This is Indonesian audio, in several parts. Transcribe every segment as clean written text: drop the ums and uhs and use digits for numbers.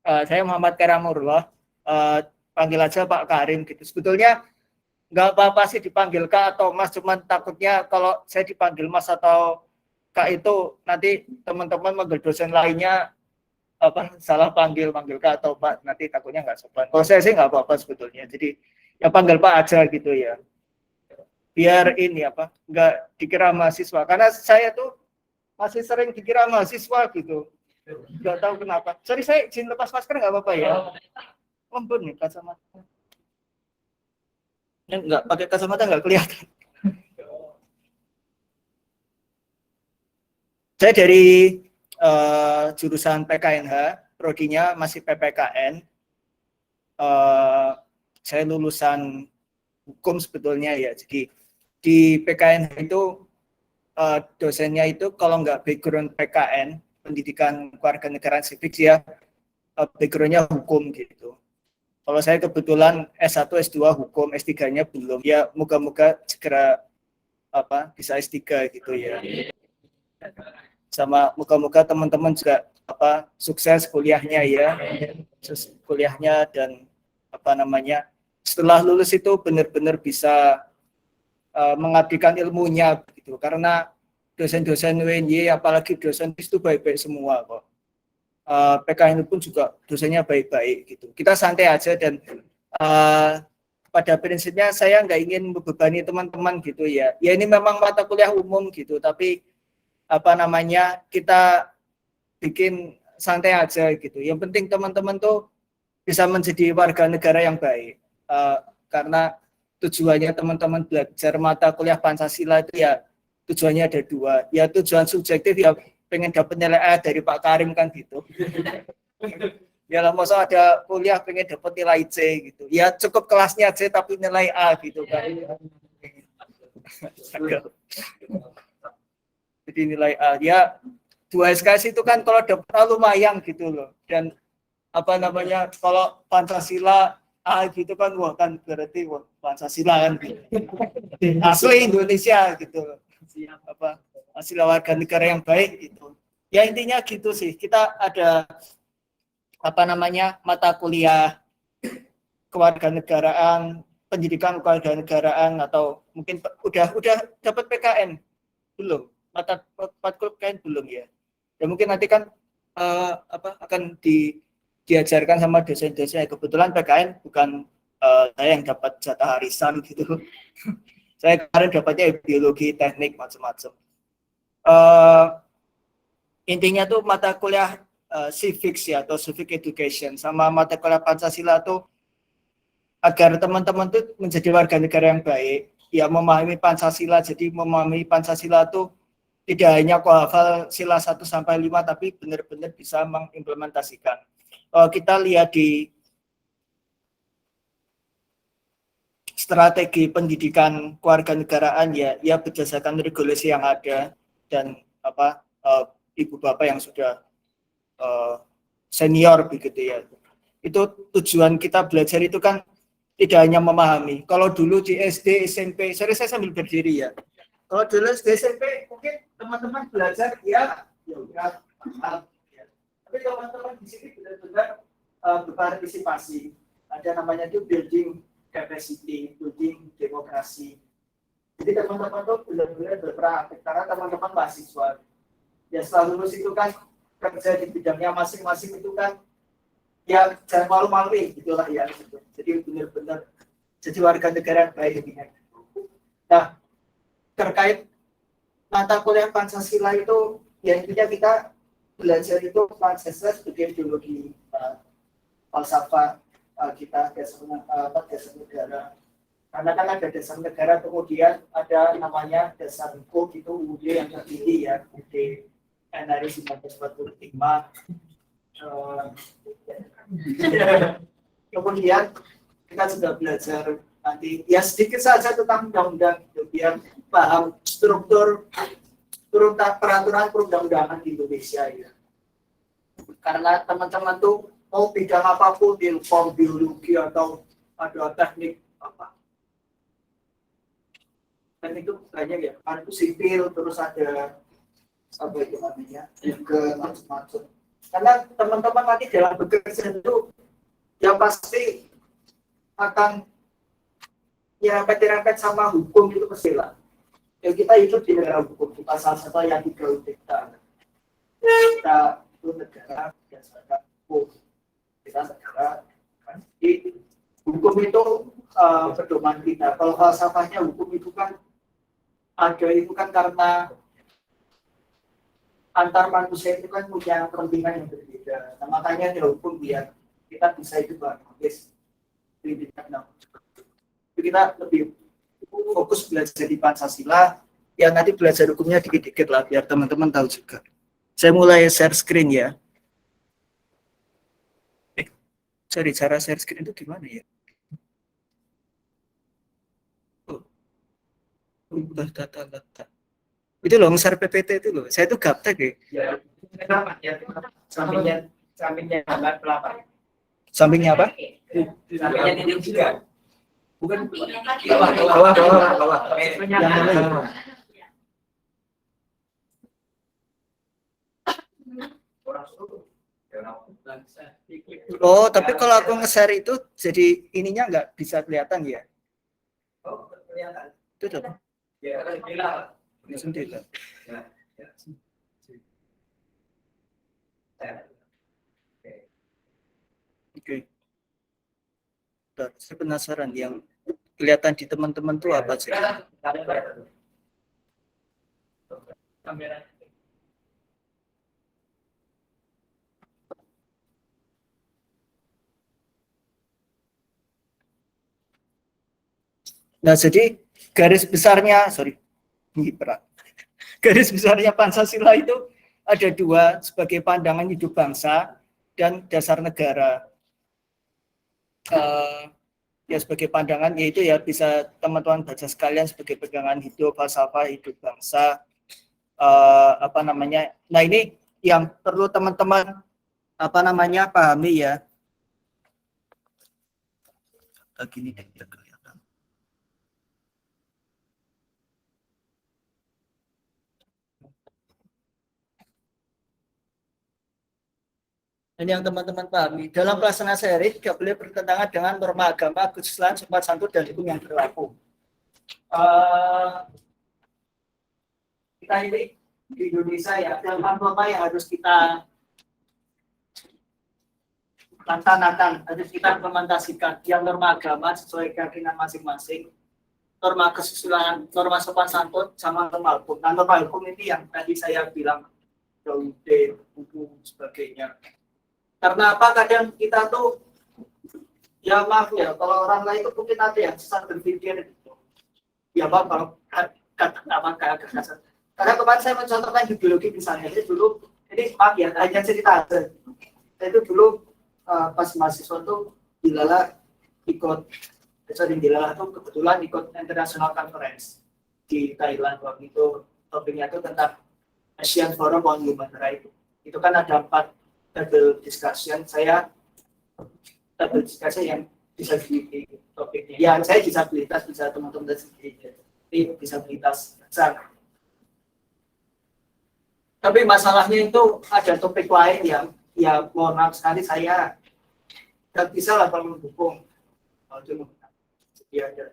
Saya Muhammad Karamurullah, panggil aja Pak Karim gitu. Sebetulnya nggak apa-apa sih dipanggil Kak atau Mas, cuman takutnya kalau saya dipanggil Mas atau Kak itu nanti teman-teman manggil dosen lainnya salah panggil Kak atau Pak, nanti takutnya nggak sopan. Kalau saya sih nggak apa-apa sebetulnya. Jadi ya panggil Pak aja gitu ya. Biar ini nggak dikira mahasiswa. Karena saya tuh masih sering dikira mahasiswa gitu. Nggak tahu kenapa. Sorry, saya izin lepas masker nggak apa-apa ya? Lembut nih kacamata. Ini nggak pakai kacamata nggak kelihatan. Saya dari jurusan PKNH, prodinya masih PPKN. Saya lulusan hukum sebetulnya ya. Jadi di PKNH itu dosennya itu kalau nggak background PKN, pendidikan kewarganegaraan civic ya, backgroundnya hukum gitu. Kalau saya kebetulan S1, S2 hukum, S3-nya belum. Ya moga-moga segera bisa S3 gitu ya. Sama moga-moga teman-teman juga sukses kuliahnya ya. Kuliahnya dan setelah lulus itu benar-benar bisa mengabdikan ilmunya gitu. Karena dosen-dosen UNY apalagi dosen itu baik-baik semua kok. PKN pun juga dosennya baik-baik gitu. Kita santai aja dan pada prinsipnya saya nggak ingin membebani teman-teman gitu ya. Ya ini memang mata kuliah umum gitu, tapi kita bikin santai aja gitu. Yang penting teman-teman tuh bisa menjadi warga negara yang baik. Karena tujuannya teman-teman belajar mata kuliah Pancasila itu ya tujuannya ada dua. Ya tujuan subjektif ya pengen dapat nilai A dari Pak Karim kan gitu. Ya lah masa ada kuliah pengen dapat nilai C gitu. Ya cukup kelasnya C tapi nilai A gitu kan. Jadi nilai A ya 2 SKS itu kan kalau dapat lumayan gitu loh. Dan kalau Pancasila A gitu kan wah kan berarti wah Pancasila kan gitu. Asli Indonesia gitu. Asli warga negara yang baik gitu. Ya intinya gitu sih. Kita ada mata kuliah kewarganegaraan, pendidikan kewarganegaraan atau mungkin udah dapat PKN belum? Mata PKN belum ya? Ya mungkin nanti kan akan diajarkan sama dosen-dosen. Kebetulan PKN bukan saya yang dapat jatah arisan gitu. Saya kemarin dapatnya biologi, teknik, macam-macam. Intinya tuh mata kuliah civics ya atau civic education sama mata kuliah Pancasila tuh agar teman-teman tuh menjadi warga negara yang baik, ya memahami Pancasila. Jadi memahami Pancasila tuh tidak hanya hafal sila 1 sampai 5 tapi benar-benar bisa mengimplementasikan. Kita lihat di strategi pendidikan kewarganegaraan ya berdasarkan regulasi yang ada dan ibu bapak yang sudah senior begitu ya. Itu tujuan kita belajar itu kan tidak hanya memahami. Kalau dulu di SD, SMP, sorry saya sambil berdiri ya. Kalau dulu SD, SMP mungkin teman-teman belajar ya udah paham. Ya. Tapi teman-teman di sini benar-benar berpartisipasi. Ada namanya itu building capacity, building demokrasi. Jadi teman-teman tuh benar-benar berperan karena teman-teman mahasiswa. Ya setelah lulus itu kan kerja di bidangnya masing-masing itu kan ya jangan malu-maluin gitulah ya. Jadi benar-benar jadi warga negara yang baik ini. Nah, terkait mata kuliah Pancasila itu ya intinya kita belajar itu Pancasila sebagai ideologi falsafah kita dasar negara. Karena kan ada dasar negara, kemudian ada namanya dasar hukum itu UUD yang tertinggi ya, UUD NRI 1945. Kemudian kita sudah belajar nanti ya sedikit saja tentang undang-undang gitu, biar paham struktur peraturan perundang-undangan di Indonesia ya. Karena teman-teman tuh mau bidang apapun, ilmu biologi atau ada teknik teknik itu banyak ya, kan itu sipil, terus ada apa itu namanya juga macam-macam. Karena teman-teman nanti dalam bekerja itu yang pasti akan nyerempet-nyerempet sama hukum itu pastilah. Ya, kita hidup di negara hukum, di pasal satu yang 3 kita itu negara berdasarkan hukum, kita negara kan. Jadi hukum itu pedoman kita. Kalau falsafahnya hukum itu kan ada itu kan karena antar manusia itu kan punya kepentingan yang berbeda. Nah, makanya ada hukum biar kita bisa hidup harmonis. Kita lebih fokus belajar di Pancasila, yang nanti belajar hukumnya dikit-dikit lah biar teman-teman tahu juga. Saya mulai share screen ya. Cari cara share screen itu gimana ya? Ubah data. Itu loh, share PPT itu loh. Saya itu gaptek ya. Sampingnya gambar pelapar. Sampingnya apa? Sampingnya titik juga. Bukan bawah. Oh, tapi kalau aku nge-share itu jadi ininya nggak bisa kelihatan ya? Oh, kelihatan. Itu tuh. Ya, kelihatan. Sendiri. Oke. Saya penasaran yang kelihatan di teman-teman tuh apa sih? Nah, jadi garis besarnya, garis besarnya Pancasila itu ada dua, sebagai pandangan hidup bangsa dan dasar negara. Ya sebagai pandangan, yaitu ya bisa teman-teman baca sekalian sebagai pegangan hidup, falsafah hidup bangsa. Nah ini yang perlu teman-teman pahami ya. Gini deh, kelihatan. Ini yang teman-teman pahami. Dalam pelaksanaan sehari tidak boleh bertentangan dengan norma agama, kesusilaan, sopan santun, dan hukum yang berlaku. Kita ini di Indonesia ya, dalam norma yang harus kita laksanakan, harus kita implementasikan. Yang norma agama sesuai keyakinan masing-masing, norma kesusilaan, norma sopan santun, sama norma hukum. Nah, norma hukum ini yang tadi saya bilang, hukum sebagainya. Karena apa, kadang kita tuh ya maaf ya, kalau orang lain itu mungkin ada yang sesat berpikir gitu. Ya maaf kalau kayak kasar. Karena kemarin saya mencontohkan ideologi misalnya, jadi dulu ini maaf ya, hanya cerita aja. Saya itu dulu pas mahasiswa tuh Dilala tuh kebetulan ikut International Conference di Thailand waktu itu. Topiknya itu tentang Asian Forum on Human Rights. Itu kan ada 4 table discussion, saya table discussion yang disability topiknya. Ya, saya disabilitas, bisa teman-teman sendiri. Jadi disabilitas besar. Tapi masalahnya itu ada topik lain yang ya mohon maaf sekali saya tidak bisa lah kalau mendukung. Kalau itu dia ada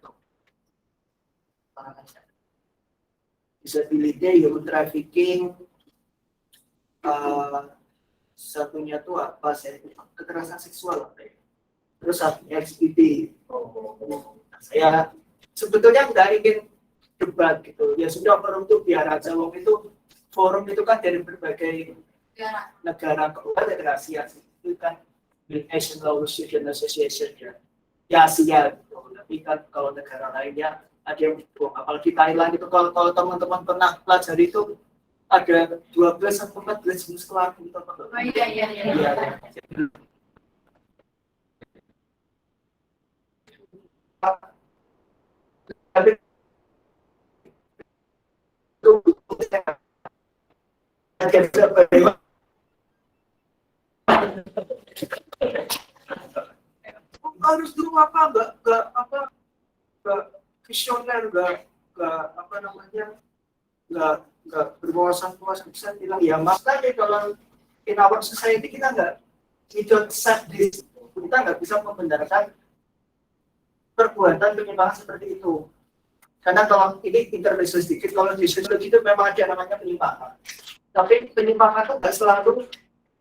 disability, human trafficking, satunya tuh apa, kekerasan seksual, terus satunya LGBT. Saya sebetulnya nggak ingin debat gitu, ya sudah forum itu biar aja, itu forum itu kan dari berbagai negara, keempat dari Asia itu kan Asian Law Student Association ya Asia gitu. Tapi kan kalau negara lainnya ada yang apalagi Thailand itu, kalau teman-teman pernah pelajari itu ada 12 atau 14 jenis kelamin. Oh iya. Tapi harus dulu enggak visioner, enggak berwawasan bisa bilang ya mas tadi kalau in our society kita nggak, we don't set this, kita nggak bisa membenarkan perbuatan penyimpangan seperti itu. Karena kalau ini intermezzo sedikit, kalau di sosiologi itu memang ada namanya penyimpangan. Tapi penyimpangan itu nggak selalu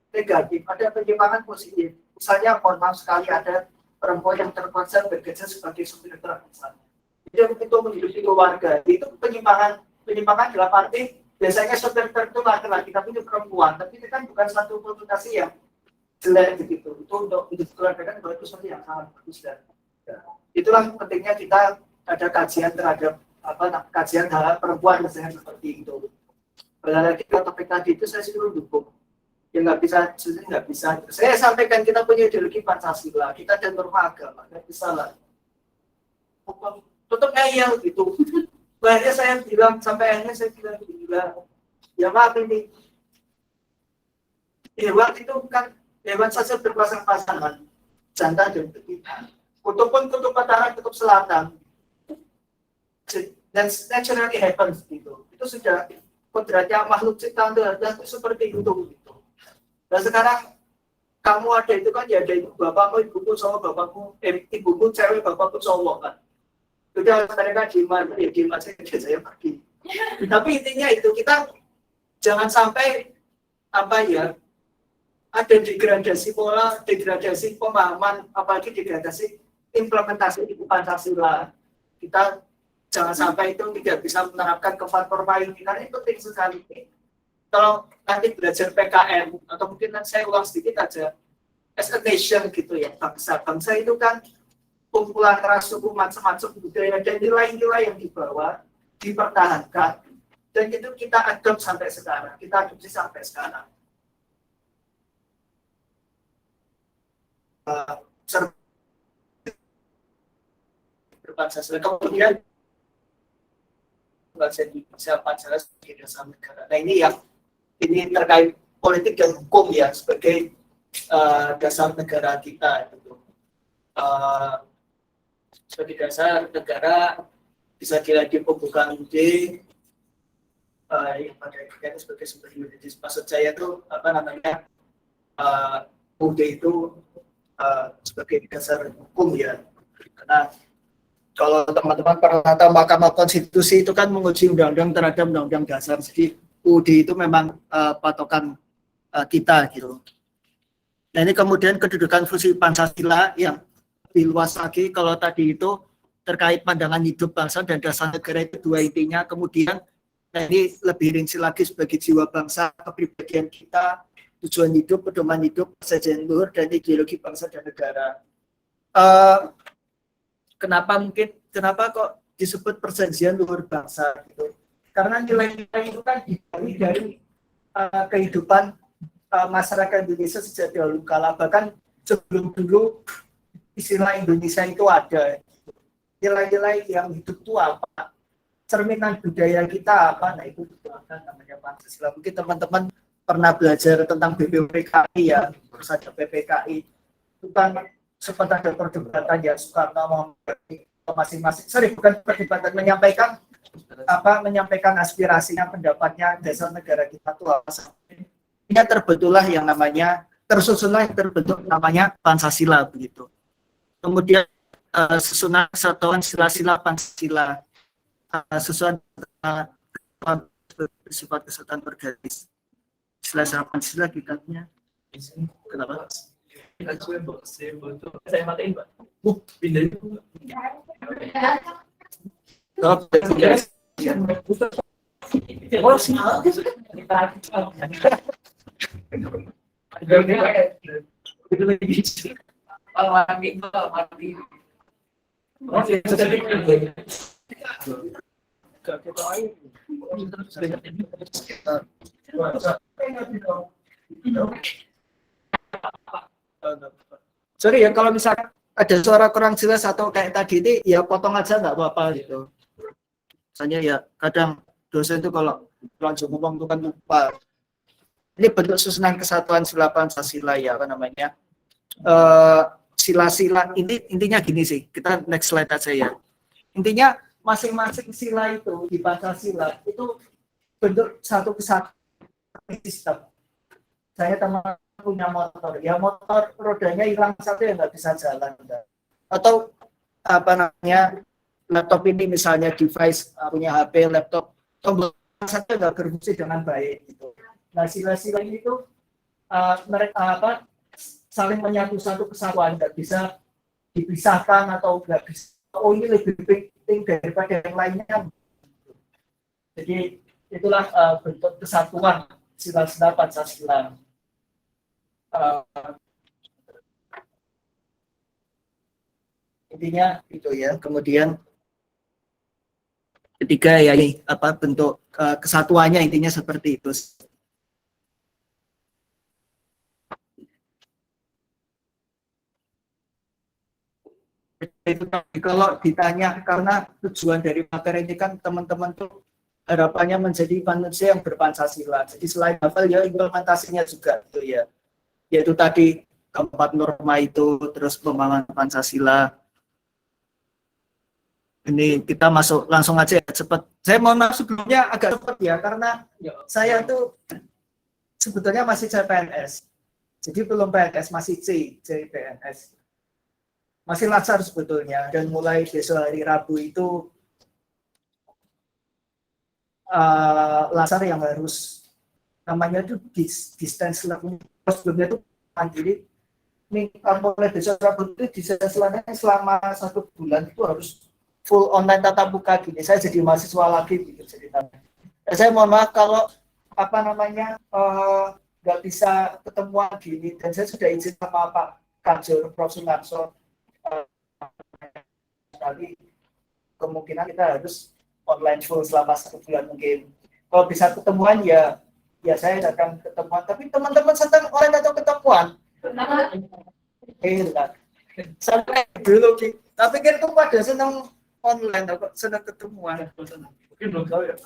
negatif, ada penyimpangan positif. Misalnya, mohon maaf sekali, ada perempuan yang terpaksa bekerja sebagai supir truk misalnya. Itu menghidupi keluarga. Itu penyimpangan dalam arti biasanya supir truk itu laki-laki, tapi itu perempuan. Tapi itu kan bukan satu konotasi yang jelek begitu. Itu untuk keluarga kan itu sesuatu yang sangat bagus dan itulah pentingnya kita ada kajian terhadap kajian terhadap perempuan misalnya seperti itu. Padahal kita topik tadi itu saya suruh dukung. Ya nggak bisa. Saya sampaikan kita punya ideologi Pancasila, kita ada norma agama, nggak bisa lah. Tutup ngeyel gitu. Akhirnya saya bilang sampai akhirnya saya bilang gila. Ya maaf ini. Hewan itu kan hewan saja berpasang-pasangan, jantan dan betina. Kutub utara, kutub selatan, dan naturally happens gitu. Itu sudah kodratnya makhluk ciptaan Tuhan seperti itu gitu. Dan sekarang kamu ada itu kan ya ada ibu bapakmu, ibuku cowok, bapakku, ibuku cewek, bapakku cowok kan. Sudah mereka diem aja saya pergi. Tapi intinya itu kita jangan sampai ada degradasi pola, degradasi pemahaman, apalagi degradasi implementasi Ibu Pancasila. Kita jangan sampai itu tidak bisa menerapkan kefatforma ini, karena itu penting sekali. Kalau nanti belajar PKN, atau mungkin nanti saya ulang sedikit aja, as a nation gitu ya, bangsa itu kan kumpulan ras, suku, macam-macam budaya dan nilai-nilai yang dibawa, dipertahankan, dan itu kita adopt sampai sekarang, kita adopsi sampai sekarang. Pancasila kemudian bahasa Indonesia Pancasila sebagai dasar negara. Nah ini terkait politik dan hukum ya sebagai dasar negara kita gitu. Sebagai dasar negara bisa dilihat di pembukaan UUD yang pada akhirnya sebagai sumber yuridis. Maksud saya itu UUD itu sebagai dasar hukum ya, karena kalau teman-teman pernah tahu Mahkamah Konstitusi itu kan menguji undang-undang terhadap undang-undang dasar, jadi UUD itu memang patokan kita gitu. Nah ini kemudian kedudukan fungsi Pancasila yang lebih luas lagi. Kalau tadi itu terkait pandangan hidup bangsa dan dasar negara itu dua intinya, kemudian nah ini lebih rinci lagi sebagai jiwa bangsa, kepribadian kita, tujuan hidup, pedoman hidup, kesejahteraan luhur, dan ideologi bangsa dan negara. Kenapa kok disebut perjanjian luhur bangsa gitu? Karena nilai-nilai itu kan dari kehidupan masyarakat Indonesia sejak dahulu kala, bahkan sebelum dulu istilah Indonesia itu ada. Nilai-nilai yang hidup itu apa? Cerminan budaya kita apa? Nah itu ada namanya Pancasila. Mungkin teman-teman pernah belajar tentang BPKI ya, terus ada PPKI. Itu kan sempat ada perdebatan ya, Soekarno masing-masing, bukan perdebatan, menyampaikan aspirasinya, pendapatnya, dasar negara kita itu apa. Ini terbentuklah yang namanya, terbentuk namanya Pancasila begitu. Kemudian susunan kesatuan sila-sila Pancasila, susunan bersifat kesatuan bergaris. Sila-sila Pancasila kitabnya. Kenapa? Saya matiin, Pak. Pindah itu. Sorry ya, kalau misalkan ada suara kurang jelas atau kayak tadi ini, ya potong aja nggak apa-apa gitu. Misalnya ya kadang dosen itu kalau langsung ngomong itu kan lupa. Ini bentuk susunan kesatuan sila Pancasila ya, apa namanya? Sila-sila ini intinya gini sih. Kita next slide aja ya. Intinya masing-masing sila itu di Pancasila itu bentuk satu kesatuan sistem. saya teman punya motor, ya motor rodanya hilang satu ya nggak bisa jalan, atau apa namanya laptop ini misalnya device punya HP laptop tombol satu nggak berfungsi dengan baik gitu. Nah sila-sila ini tuh mereka saling menyatu satu kesatuan, nggak bisa dipisahkan atau nggak bisa. Oh ini lebih penting daripada yang lainnya. Jadi itulah bentuk kesatuan sila-sila Pancasila. Intinya itu ya. Kemudian ketiga ya ini apa bentuk kesatuannya intinya seperti itu. Itu kalau ditanya karena tujuan dari materi ini kan teman-teman tuh harapannya menjadi manusia yang berpancasila. Jadi selain hafal ya implementasinya juga gitu ya. Yaitu tadi keempat norma itu, terus pemahaman Pancasila. Ini kita masuk langsung aja ya, cepat. Saya mohon maaf sebelumnya agak cepat ya, karena saya tuh sebetulnya masih CPNS. Jadi belum PNS, masih CPNS. Masih lancar sebetulnya, dan mulai besok hari Rabu itu lancar yang harus namanya itu distance learning. Sebelumnya itu mandiri. Ini mulai besok Rabu itu distance learning selama 1 bulan itu harus full online tatap muka gini. Saya jadi mahasiswa lagi gitu ceritanya. Saya mohon maaf kalau apa namanya nggak bisa ketemuan gini, dan saya sudah izin sama Pak Kanjur Prof. Sunarso kali kemungkinan kita harus online full selama 1 bulan mungkin. Kalau bisa ketemuan ya saya akan ketemuan. Tapi teman-teman sedang online atau ketemuan? Enggak. Sampai dulu tapi kan tuh pada senang online atau senang ketemuan. Mungkin belum tahu ya.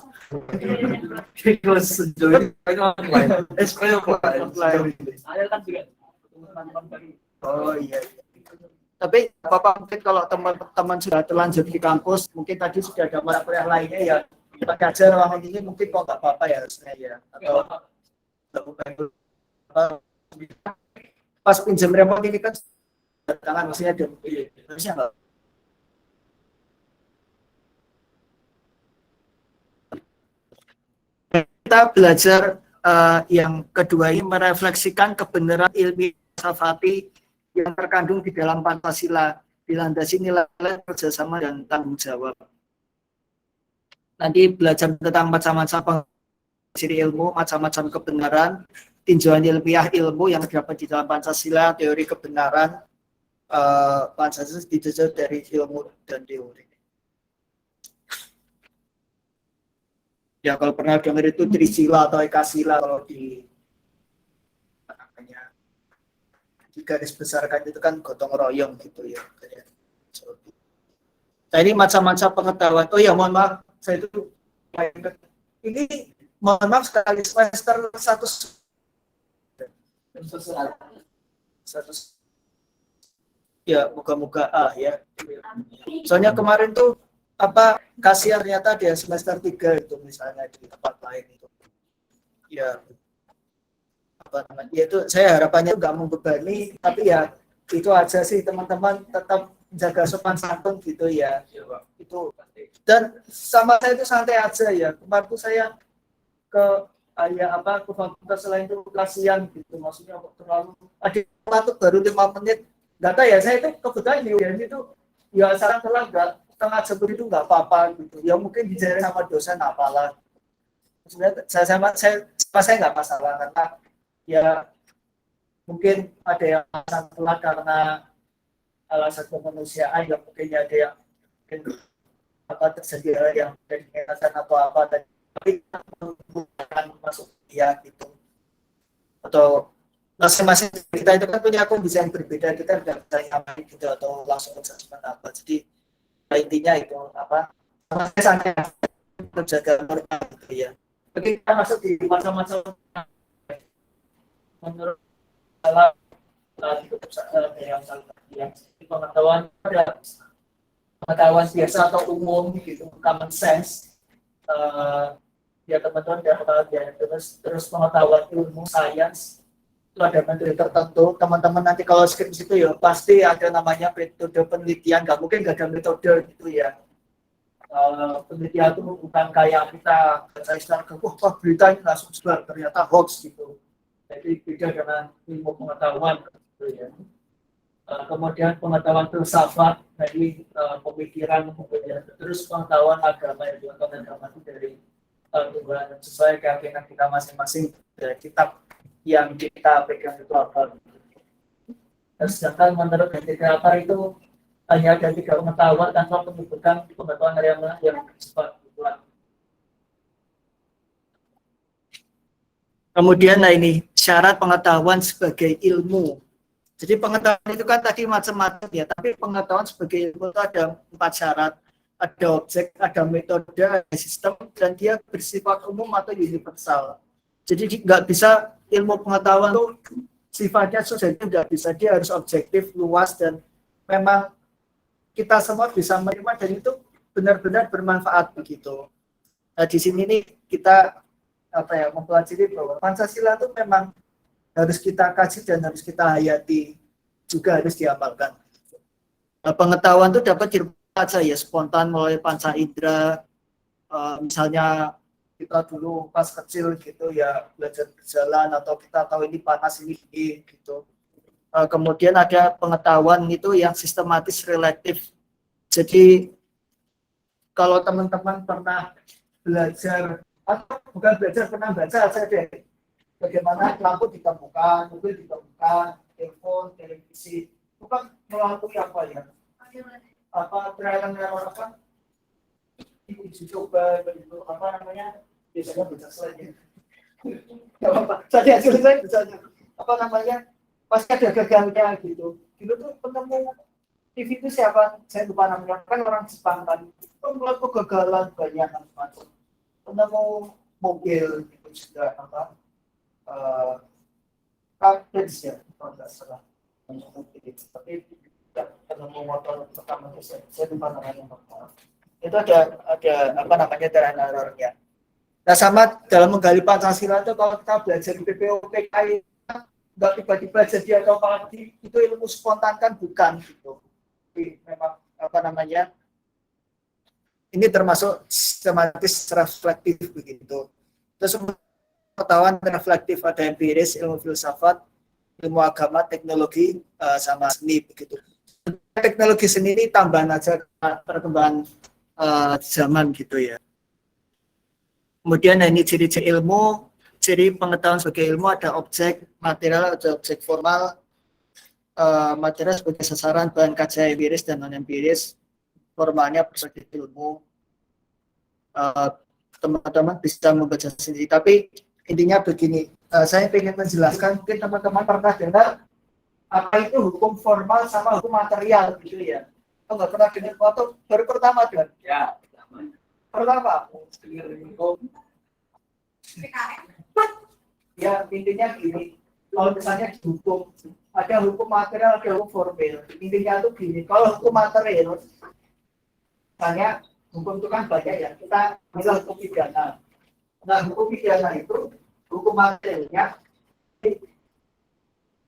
Terus sejauh ini online. Online. Saya kan juga teman-teman dari. Oh iya. Tapi Bapak mungkin kalau teman-teman sudah terlanjur di kampus, mungkin tadi sudah ada kuliah lainnya ya, Pak Gajar ruangan ini mungkin kok nggak apa-apa ya harusnya ya. Atau pas pinjam remote ini kan tangan maksudnya ada harusnya nggak. Kita belajar yang kedua ini merefleksikan kebenaran ilmiah falsafati yang terkandung di dalam Pancasila, dilandasi nilai kerjasama dan tanggung jawab. Nanti belajar tentang macam-macam ciri ilmu, macam-macam kebenaran, tinjauan ilmiah ilmu yang terdapat di dalam Pancasila, teori kebenaran, Pancasila dijajah dari ilmu dan teori. Ya kalau pernah dengar itu Trisila atau Ekasila kalau di garis besarkan itu kan gotong royong gitu ya. Nah ini macam-macam pengetahuan. Oh ya mohon maaf, saya itu ini mohon maaf sekali semester 1 ya moga-moga ya. Soalnya kemarin tuh apa kasihan ternyata dia semester 3 itu misalnya di tempat lain itu. Ya apa namanya itu saya harapannya nggak membebani, tapi ya itu aja sih teman-teman, tetap jaga sopan santun gitu ya. Itu dan sama saya itu santai aja ya. Kemarin tuh saya ke ke fakultas lain itu kasihan gitu, maksudnya kok terlalu ada baru 5 menit nggak tahu ya. Saya itu kebetulan itu ya saran telah nggak setengah jam itu nggak apa-apa gitu ya, mungkin dijarin sama dosen apalah. Sebenarnya saya nggak masalah, karena ya mungkin ada yang salah karena alasan kemanusiaan, yang mungkin ada yang mungkin apa terjadi yang dari kekerasan atau apa, tapi bukan masuk ya gitu. Atau masing-masing kita itu kan punya kondisi yang berbeda, kita tidak bisa nyampe gitu atau langsung menjudgment apa. Jadi intinya itu apa? Santai menjaga norma gitu ya. Jadi kita masuk di macam-macam menurut salah yang pengetahuan biasa atau umum gitu, common sense ya teman-teman ya terus pengetahuan ilmu sains ada metode tertentu, teman-teman nanti kalau skripsi itu ya pasti ada namanya metode penelitian, nggak mungkin nggak ada metode gitu ya. Penelitian itu bukan kayak kita baca Instagram, wah berita ini langsung sebar, ternyata hoax gitu. Jadi beda dengan ilmu pengetahuan gitu ya. Kemudian pengetahuan filsafat dari pemikiran, kemudian terus pengetahuan agama itu agama itu dari Tuhan sesuai keyakinan kita masing-masing dari kitab yang kita pegang itu apa. Dan sedangkan menurut indikator itu hanya ada 3 pengetahuan tanpa menyebutkan pengetahuan yang bersifat kebetulan. Kemudian nah ini syarat pengetahuan sebagai ilmu. Jadi pengetahuan itu kan tadi macam-macam ya, tapi pengetahuan sebagai ilmu itu ada 4 syarat. Ada objek, ada metode, ada sistem, dan dia bersifat umum atau universal. Jadi nggak bisa ilmu pengetahuan itu sifatnya subjektif, nggak bisa, dia harus objektif, luas, dan memang kita semua bisa menerima dan itu benar-benar bermanfaat begitu. Nah di sini nih kita mempelajari bahwa Pancasila itu memang harus kita kaji dan harus kita hayati, juga harus diamalkan. Nah, pengetahuan itu dapat dibaca ya spontan melalui panca indera, misalnya kita dulu pas kecil gitu ya belajar berjalan atau kita tahu ini panas ini gitu. Kemudian ada pengetahuan itu yang sistematis relatif. Jadi kalau teman-teman pernah belajar atau bukan belajar, pernah baca aja deh bagaimana lampu ditemukan, mobil ditemukan, telepon, televisi, itu kan melalui apa ya? Apa trial and error apa? Uji coba begitu, apa namanya? Biasanya bisa saja. Enggak apa-apa. Saya selesai misalnya. Apa namanya? Pasti ada gagalnya gitu. Dulu tuh penemu TV itu siapa? Saya lupa namanya. Kan orang Jepang kan. Itu melakukan kegagalan banyak macam. Penemu mobil itu juga apa? Cartridge ya, kalau nggak salah. Tapi penemu motor pertama itu saya lupa namanya. Itu ada apa namanya trial and error-nya. Nah sama dalam menggali Pancasila itu kalau kita belajar di PPOPKI nggak tiba-tiba jadi atau pasti itu ilmu spontan kan bukan gitu. Jadi memang apa namanya ini termasuk sistematis reflektif begitu. Terus pengetahuan reflektif ada empiris, ilmu filsafat, ilmu agama, teknologi, sama seni begitu. Teknologi seni ini tambahan aja perkembangan zaman gitu ya. Kemudian ini ciri-ciri ilmu, ciri pengetahuan sebagai ilmu ada objek material, ada objek formal, material sebagai sasaran, bahan kajian empiris dan non empiris, formalnya perspektif ilmu. Teman-teman bisa membaca sendiri. Tapi intinya begini, saya ingin menjelaskan, mungkin teman-teman pernah dengar apa itu hukum formal sama hukum material gitu ya. Oh, nggak pernah dengar atau baru pertama kan? Ya, Pertama. Ya intinya gini, kalau misalnya hukum ada hukum material, ada hukum formal. Intinya itu gini, kalau hukum material, misalnya hukum itu kan banyak ya, kita bilang hukum pidana. Nah hukum pidana itu hukum materialnya,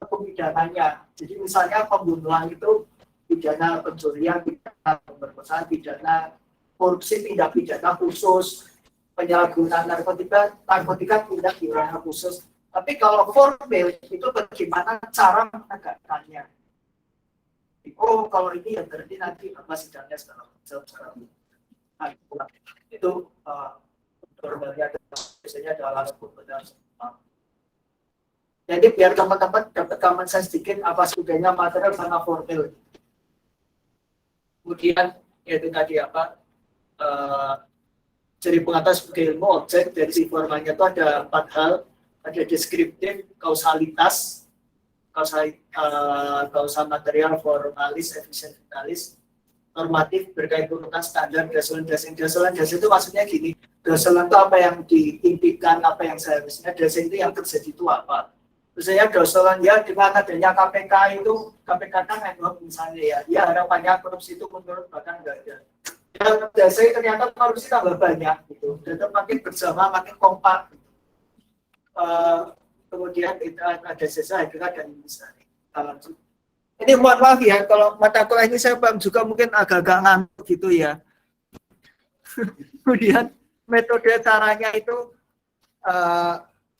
hukum pidananya. Jadi misalnya pembunuhan itu pidana pencurian, pidana pemerkosaan, pidana korupsi, tindak pidana khusus, penyalahgunaan narkotika tindak pidana khusus. Tapi kalau formal itu bagaimana cara menegakkannya. Oh kalau ini ya berarti nanti masih sidangnya secara itu formalnya biasanya adalah benar. Jadi biar teman-teman dapat gambaran sedikit apa sebetulnya material sama formal. Kemudian yaitu tadi apa? Ciri pengetahuan sebagai ilmu objek dari si formalnya itu ada 4 hal, ada deskriptif, kausalitas, kausal material, formalis, efisientalis, normatif, berkait urutan standar, dasaran itu maksudnya gini, dasaran itu apa yang diimpikan, apa yang seharusnya, dasaran itu yang terjadi itu apa. Misalnya dasaran ya dengan adanya KPK itu, KPK kan misalnya ya harapannya korupsi itu menurun bahkan enggak ada. Dan dasarnya ternyata korupsi tambah banyak gitu, dan makin bersama makin kompak. kemudian itu ada sisa hakikat dan misal. Ini mohon maaf ya, kalau mata kuliah ini saya paham juga mungkin agak-agak ngantuk gitu ya. Kemudian metode caranya itu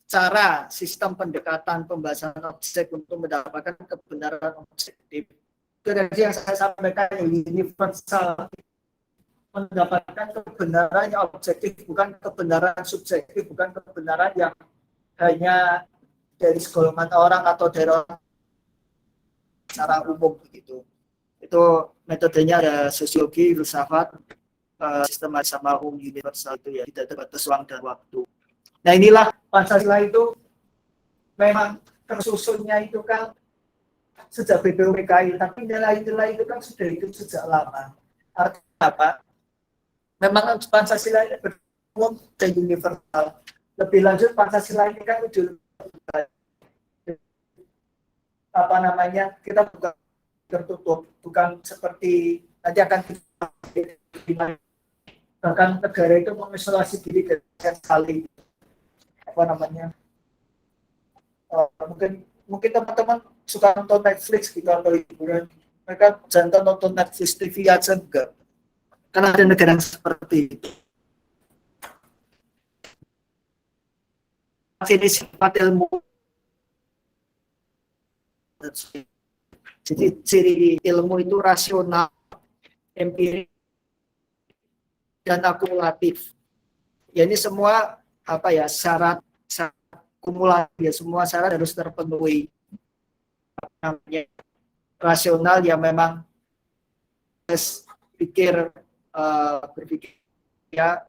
cara sistem pendekatan pembahasan objek untuk mendapatkan kebenaran objektif. Itu tadi yang saya sampaikan universal, mendapatkan kebenaran yang objektif, bukan kebenaran subjektif, bukan kebenaran yang hanya dari segolongan orang atau dari orang secara umum begitu. Itu metodenya ada sosiologi, filsafat, sistem sama universal itu ya, tidak terbatas ruang dan waktu. Nah inilah Pancasila itu memang tersusunnya itu kan sejak BPUPKI, tapi nilai-nilai itu kan sudah hidup sejak lama. Artinya apa? Memang Pancasila ini berumum dan universal. Lebih lanjut Pancasila ini kan apa namanya, kita bukan tertutup, bukan seperti nanti akan bahkan negara itu mengisolasi diri dari sekali apa namanya, mungkin teman-teman suka nonton Netflix gitu atau hiburan, mereka jangan nonton Netflix TV aja enggak, karena ada negara yang seperti itu. Ini sifat ilmu. Jadi ciri ilmu itu rasional, empirik, dan akumulatif. Ya ini semua apa ya, syarat kumulatif ya, semua syarat harus terpenuhi. Namanya rasional ya, memang berpikir ya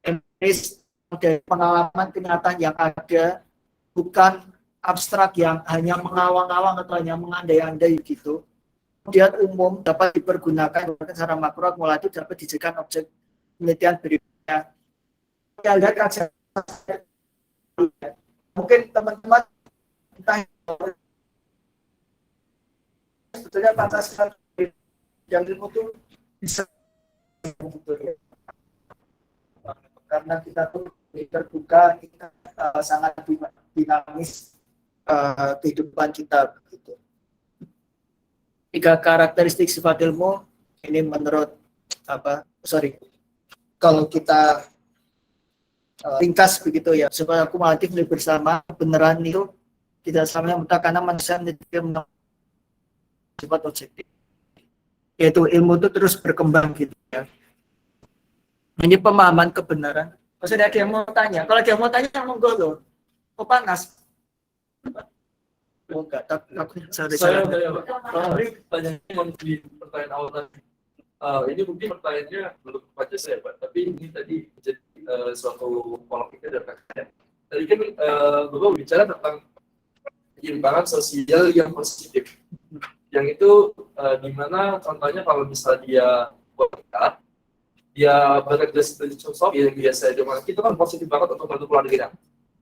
empiris, dari pengalaman kenyataan yang ada, bukan abstrak yang hanya mengawang-awang atau hanya mengandai-andai gitu. Kemudian umum, dapat dipergunakan secara makro, akumulatif, dapat dijadikan objek penelitian berikutnya. Kita lihat kajian, mungkin teman-teman entah sebetulnya Pancasila yang ilmu itu bisa karena kita tuh terbuka, kita sangat dinamis kehidupan kita begitu. 3 karakteristik sifat ilmu ini menurut kalau kita ringkas begitu ya, supaya akumulatif lebih bersama, beneran itu tidak sama yang mutlak karena manusia menjadi sifat objektif, yaitu ilmu itu terus berkembang gitu ya. Ini pemahaman kebenaran. Maksudnya ada yang mau tanya, kalau dia mau tanya monggo loh. Oh panas. Oh enggak, aku Saya tanya di pertanyaan awal tadi. Ini mungkin pertanyaannya belum pada saya, Pak. Tapi ini tadi jadi suatu pola pikir dan kakaknya. Tadi kan Bapak bicara tentang penyimpangan sosial yang positif. Yang itu di mana contohnya kalau misalnya dia wanita, dia bekerja sebagai sosok yang biasa di mana itu kan positif banget untuk membantu keluarga.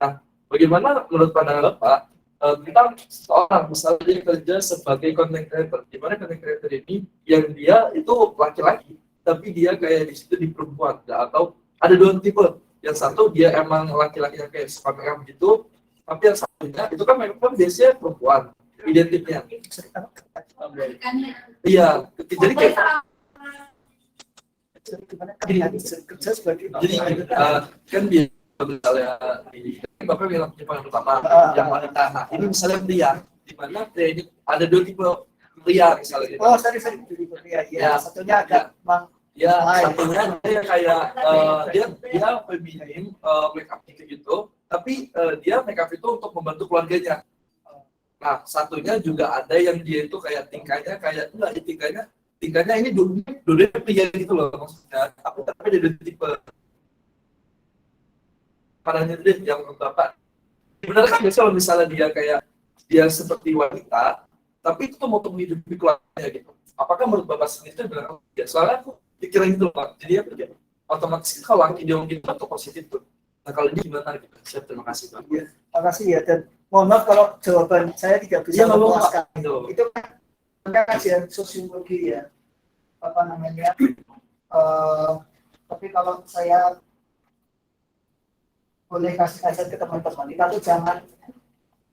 Nah, bagaimana menurut pandangan Bapak tentang seorang misalnya dia kerja sebagai content creator, di mana content creator ini yang dia itu laki-laki, tapi dia kayak di situ di perempuan, atau ada 2 tipe. Yang satu dia emang laki-laki yang kayak suka makeup gitu, tapi yang satunya itu kan makeup biasanya perempuan identiknya. Iya, jadi kayak jadi kan dia misalnya di Bapak bilang penyimpanan pertama yang wanita. Nah, ini misalnya pria, di mana pria ini ada 2 tipe pria misalnya. Oh, sorry tipe pria. Ya, satunya agak ya, satunya dia kayak dia feminim, make up gitu, tapi dia make up itu untuk membantu keluarganya. Nah, satunya juga ada yang dia itu kayak tingkahnya kayak enggak di tingkahnya ini dulu pria gitu loh maksudnya. Tapi ada 2 tipe. Padahal itu yang Bapak benar kan kalau misalnya dia kayak dia seperti wanita, tapi itu tuh mau menghidupi keluarga gitu. Apakah menurut Bapak sendiri itu benar? Ya, soalnya aku pikiran itu Pak. Jadi ya otomatis kalau laki dia mungkin atau positif tuh. Nah kalau ini gimana gitu? Siap, terima kasih Pak. Ya, terima kasih ya, dan mohon maaf kalau jawaban saya tidak bisa memuaskan. Itu kan kajian sosiologi ya, apa namanya? Tapi kalau saya boleh kasih nasihat ke teman-teman, kita tuh jangan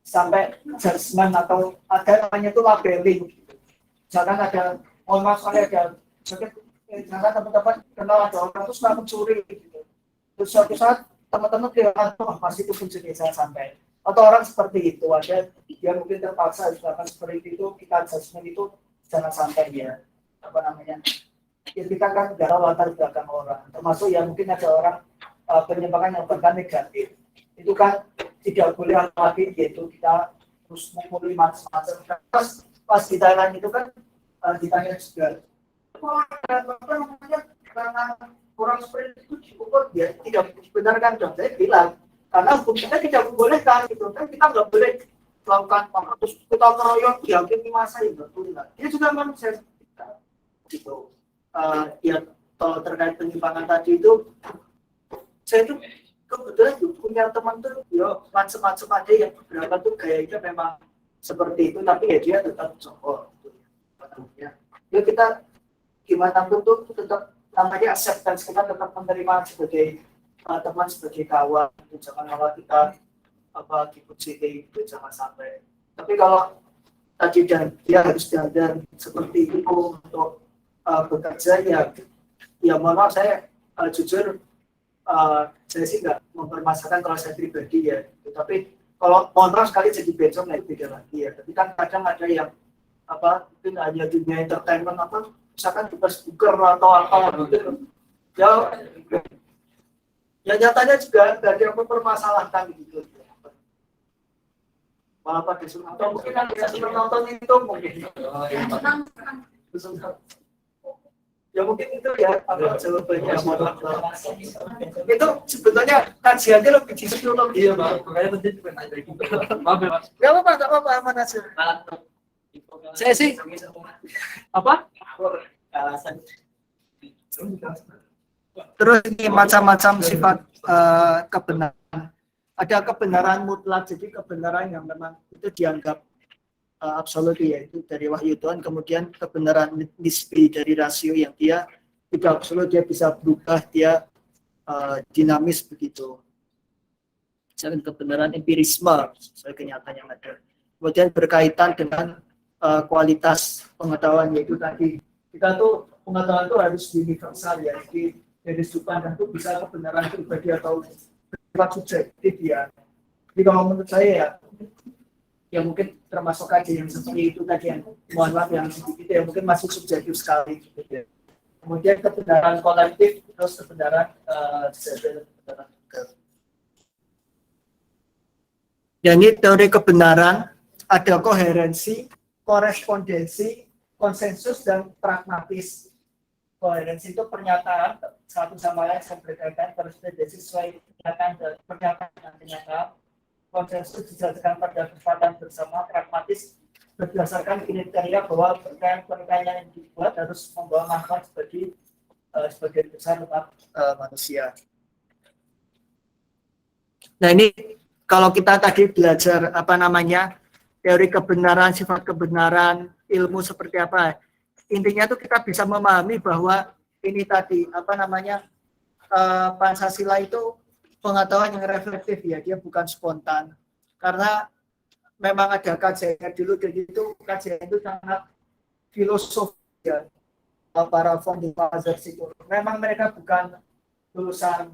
sampai judgement atau ada namanya itu labeling. Misalkan ada, mohon maaf sekali ada, misalkan teman-teman kenal ada orang itu suka mencuri gitu. Terus suatu saat teman-teman bilang, oh pasti itu pencuri saya sampai. Atau orang seperti itu, ada dia mungkin terpaksa misalkan seperti itu, kita judgement itu jangan sampai ya, apa namanya, ya, kita kan negara latar belakang orang, termasuk yang mungkin ada orang penyimpangan yang bahkan negatif. Itu kan tidak boleh lagi, yaitu kita terus memulai macam-macam. Pas di Thailand itu kan ditanya juga, apa namanya, karena orang seperti itu diukur dia tidak dibenarkan dong. Saya bilang karena hukum kita tidak membolehkan gitu kan, kita nggak boleh melakukan terus kita keroyok dihakimi masa itu betul nggak? Dia juga manusia kita gitu. Ya kalau terkait penyimpangan tadi itu, saya itu kebetulan punya teman tuh ya macam-macam, ada yang beberapa tuh gayanya memang seperti itu, tapi ya dia tetap cokok gitu ya. Ya kita gimana pun tuh tetap namanya acceptance, kita tetap menerima sebagai teman, sebagai kawan, itu jangan malah kita apa dipuji itu jangan sampai. Tapi kalau tadi dan dia harus diajar seperti itu untuk bekerja ya mohon maaf saya jujur saya sih nggak mempermasalahkan kalau saya pribadi ya, tapi kalau mohon maaf sekali jadi becok nggak beda lagi ya. Tapi kan kadang ada yang apa mungkin hanya dunia entertainment apa misalkan tugas atau apa gitu ya nyatanya juga nggak ada yang mempermasalahkan gitu. Malah pada atau mungkin kan bisa nonton itu mungkin ya mungkin itu ya apa jawabannya. Itu sebetulnya kajiannya lebih di situ loh. Iya Pak, makanya tadi juga nanya gitu. Maaf ya Mas. Gak apa-apa aman aja. Saya sih apa? Terus ini macam-macam sifat kebenaran. Ada kebenaran mutlak, jadi kebenaran yang memang itu dianggap absolut, yaitu dari wahyu Tuhan. Kemudian kebenaran nisbi dari rasio yang dia tidak absolut, dia bisa berubah, dia dinamis begitu. Misalkan kebenaran empirisme, sebagai kenyataan yang ada. Kemudian berkaitan dengan kualitas pengetahuan, yaitu tadi kita tuh pengetahuan itu harus universal ya, jadi dari sudut pandang itu bisa kebenaran pribadi atau bersifat subjektif ya. Jadi kalau menurut saya ya mungkin termasuk kajian yang seperti itu tadi yang mohon maaf yang sedikit ya mungkin masih subjektif sekali gitu ya. Kemudian kebenaran kolektif, terus kebenaran dan ini teori kebenaran ada koherensi, korespondensi, konsensus, dan pragmatis. Koherensi itu pernyataan satu sama lain yang berkaitan, korespondensi sesuai pernyataan dan kenyataan. Konsensus didasarkan pada kesempatan bersama, pragmatis berdasarkan kriteria bahwa pertanyaan yang dibuat harus membawa manfaat sebagai besar umat manusia. Nah ini kalau kita tadi belajar apa namanya teori kebenaran, sifat kebenaran, ilmu seperti apa, intinya tuh kita bisa memahami bahwa ini tadi apa namanya Pancasila itu pengetahuan yang reflektif ya, dia bukan spontan karena memang ada kajiannya dulu, jadi itu kajian itu sangat filosofis ya, para founding fathers itu memang mereka bukan lulusan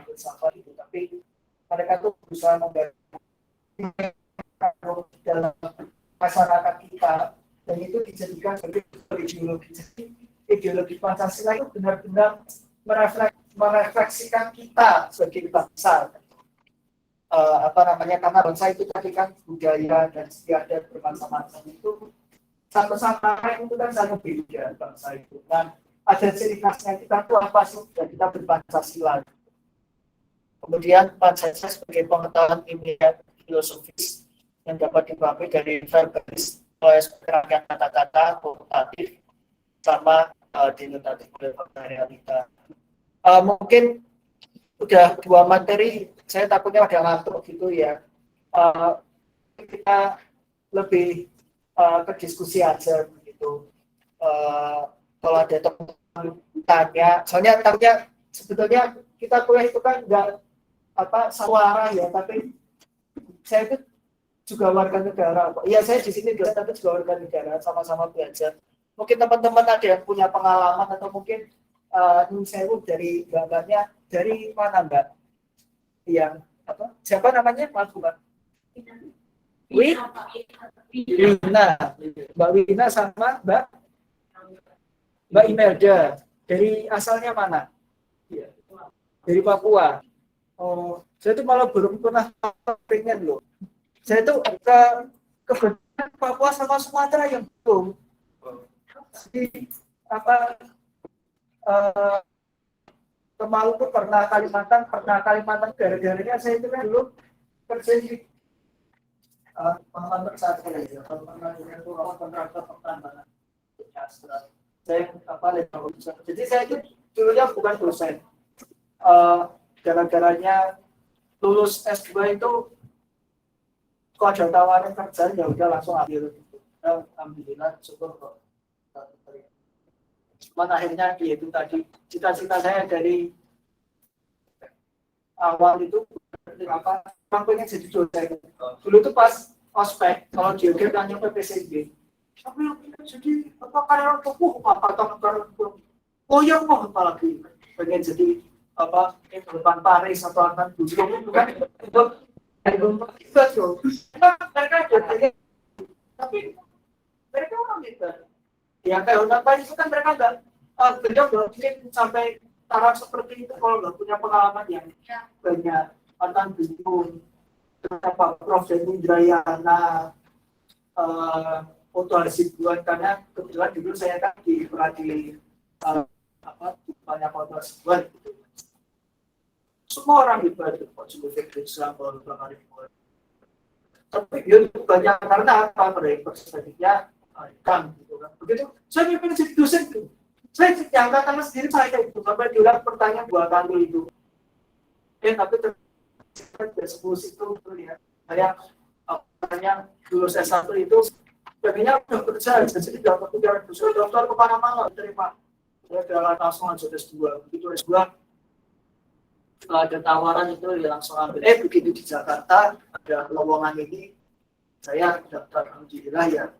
filsafat itu, tapi mereka tuh berusaha membangun dalam masyarakat kita, dan itu dijadikan sebagai ideologi. Jadi ideologi Pancasila itu benar-benar merefleksikan kita sebagai bangsa. Apa namanya, karena bangsa itu tadi kan budaya dan istiadat bermacam-macam itu sama-sama itu kan sangat beda bangsa itu. Dan ada ciri khasnya kita tuh apa sih? Dan kita berpancasila. Kemudian Pancasila sebagai pengetahuan ilmiah filosofis yang dapat dipahami dari verbalis, rangkaian kata-kata, konotatif, sama denotatif realita. Mungkin udah dua materi, saya takutnya ada ngantuk gitu ya. Kita lebih ke diskusi aja begitu. Kalau ada teman tanya, soalnya takutnya sebetulnya kita kuliah itu kan enggak apa suara ya, tapi saya itu juga warga negara. Iya, saya di sini juga, tapi juga warga negara, sama-sama belajar. Mungkin teman-teman ada yang punya pengalaman atau mungkin saya dari gambarnya dari mana Mbak? Yang apa? Siapa namanya? Maaf Mbak. Wina, Mbak Wina sama Mbak Imelda. Dari asalnya mana? Dari Papua. Oh, saya tuh malah belum pernah pengen loh. Saya tuh ke Papua sama Sumatera yang belum. Jadi apa ke Maluku pernah, Kalimantan gara-garanya saya itu kan dulu kerja di pengalaman saat ini ya. Kalau pernah itu kontraktor pertambangan. Saya jadi saya itu dulunya bukan dosen. Gara-garanya lulus S2 itu kok ada tawaran kerja ya udah langsung ambil. Alhamdulillah syukur kok. Cuman akhirnya itu tadi cita-cita saya dari awal itu apa? Memang pengen jadi dosen. Dulu tuh pas ospek kalau di UGM tanya PPCB. Tapi jadi apa karyawan tubuh apa karyawan tubuh? Oh ya mau apalagi pengen jadi apa depan Paris atau akan bukan itu mereka jadi tapi mereka orang gitu ya kayak orang Paris itu kan mereka nggak beliau mungkin sampai taraf seperti itu kalau nggak punya pengalaman yang banyak akan bingung kenapa Prof. Indrayana Oto Hasibuan karena kebetulan dulu saya kan di banyak Oto Hasibuan gitu. Semua orang ibadah konsumsi Islam kalau tapi dia banyak karena apa mereka perspektifnya kan gitu kan begitu saya ingin jadi dosen itu saya angkatan sendiri saya itu sampai diulang pertanyaan 2 kali itu tapi diskusi itu ya saya lulus S1 itu sebenarnya udah kerja jadi dapat pekerjaan dosen daftar kemana-mana terima saya jalan langsung aja S2 begitu S2 ada tawaran itu ya langsung ambil begitu di Jakarta ada lowongan ini saya daftar alhamdulillah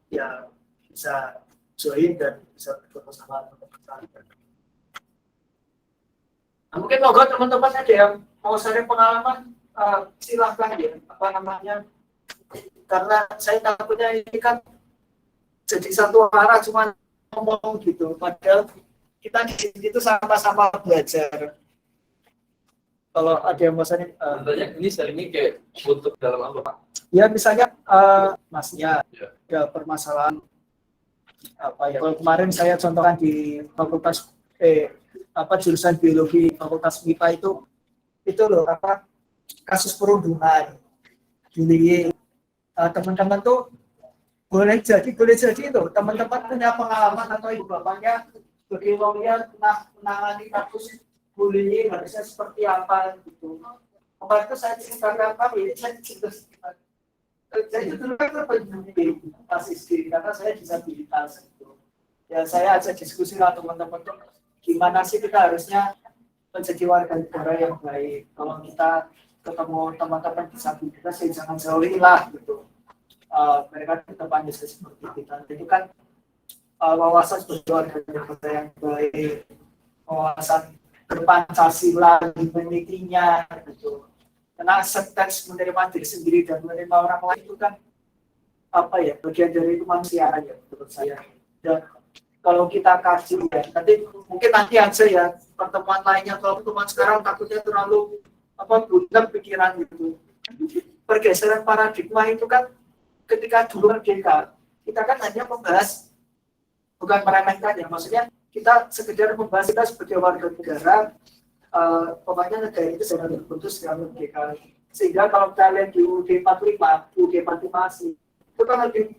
ya bisa join dan bisa berfoto sama teman-teman. Nah, mungkin moga teman-teman ada yang mau sharing pengalaman silahkan ya apa namanya karena saya takutnya ini kan jadi satu arah cuma ngomong gitu padahal kita di sini itu sama-sama belajar. Kalau ada yang mau sharing, ini sharingnya kayak untuk dalam apa Pak? Ya misalnya masnya ada permasalahan apa ya? Kalau kemarin saya contohkan di fakultas jurusan biologi fakultas MIPA itu loh apa kasus perundungan, bullying. Teman-teman tuh boleh jadi itu teman-teman punya pengalaman atau ibu bapaknya sebagai lawyer pernah menangani kasus bullying harusnya seperti apa gitu. Kemarin itu saya ceritakan kami, saya itu dulu kan asisten karena saya disabilitas gitu. Ya saya ajak diskusi lah teman-teman tuh gimana sih kita harusnya menjadi warga negara yang baik. Kalau kita ketemu teman-teman disabilitas ya jangan jauhi lah gitu. Mereka di depannya seperti kita. Jadi kan wawasan sebagai warga negara yang baik, wawasan Pancasila dimilikinya gitu. Karena acceptance menerima diri sendiri dan menerima orang lain itu kan apa ya bagian dari kemanusiaan ya menurut saya. Dan kalau kita kaji ya mungkin nanti aja ya pertemuan lainnya kalau pertemuan sekarang takutnya terlalu bulat pikiran gitu. Pergeseran paradigma itu kan ketika dulu merdeka kita kan hanya membahas bukan meremehkan ya maksudnya kita sekedar membahas kita sebagai warga negara, pokoknya negara itu sudah terbentuk secara merdeka. Sehingga kalau kita lihat di UUD 45, UUD 45 itu kan lebih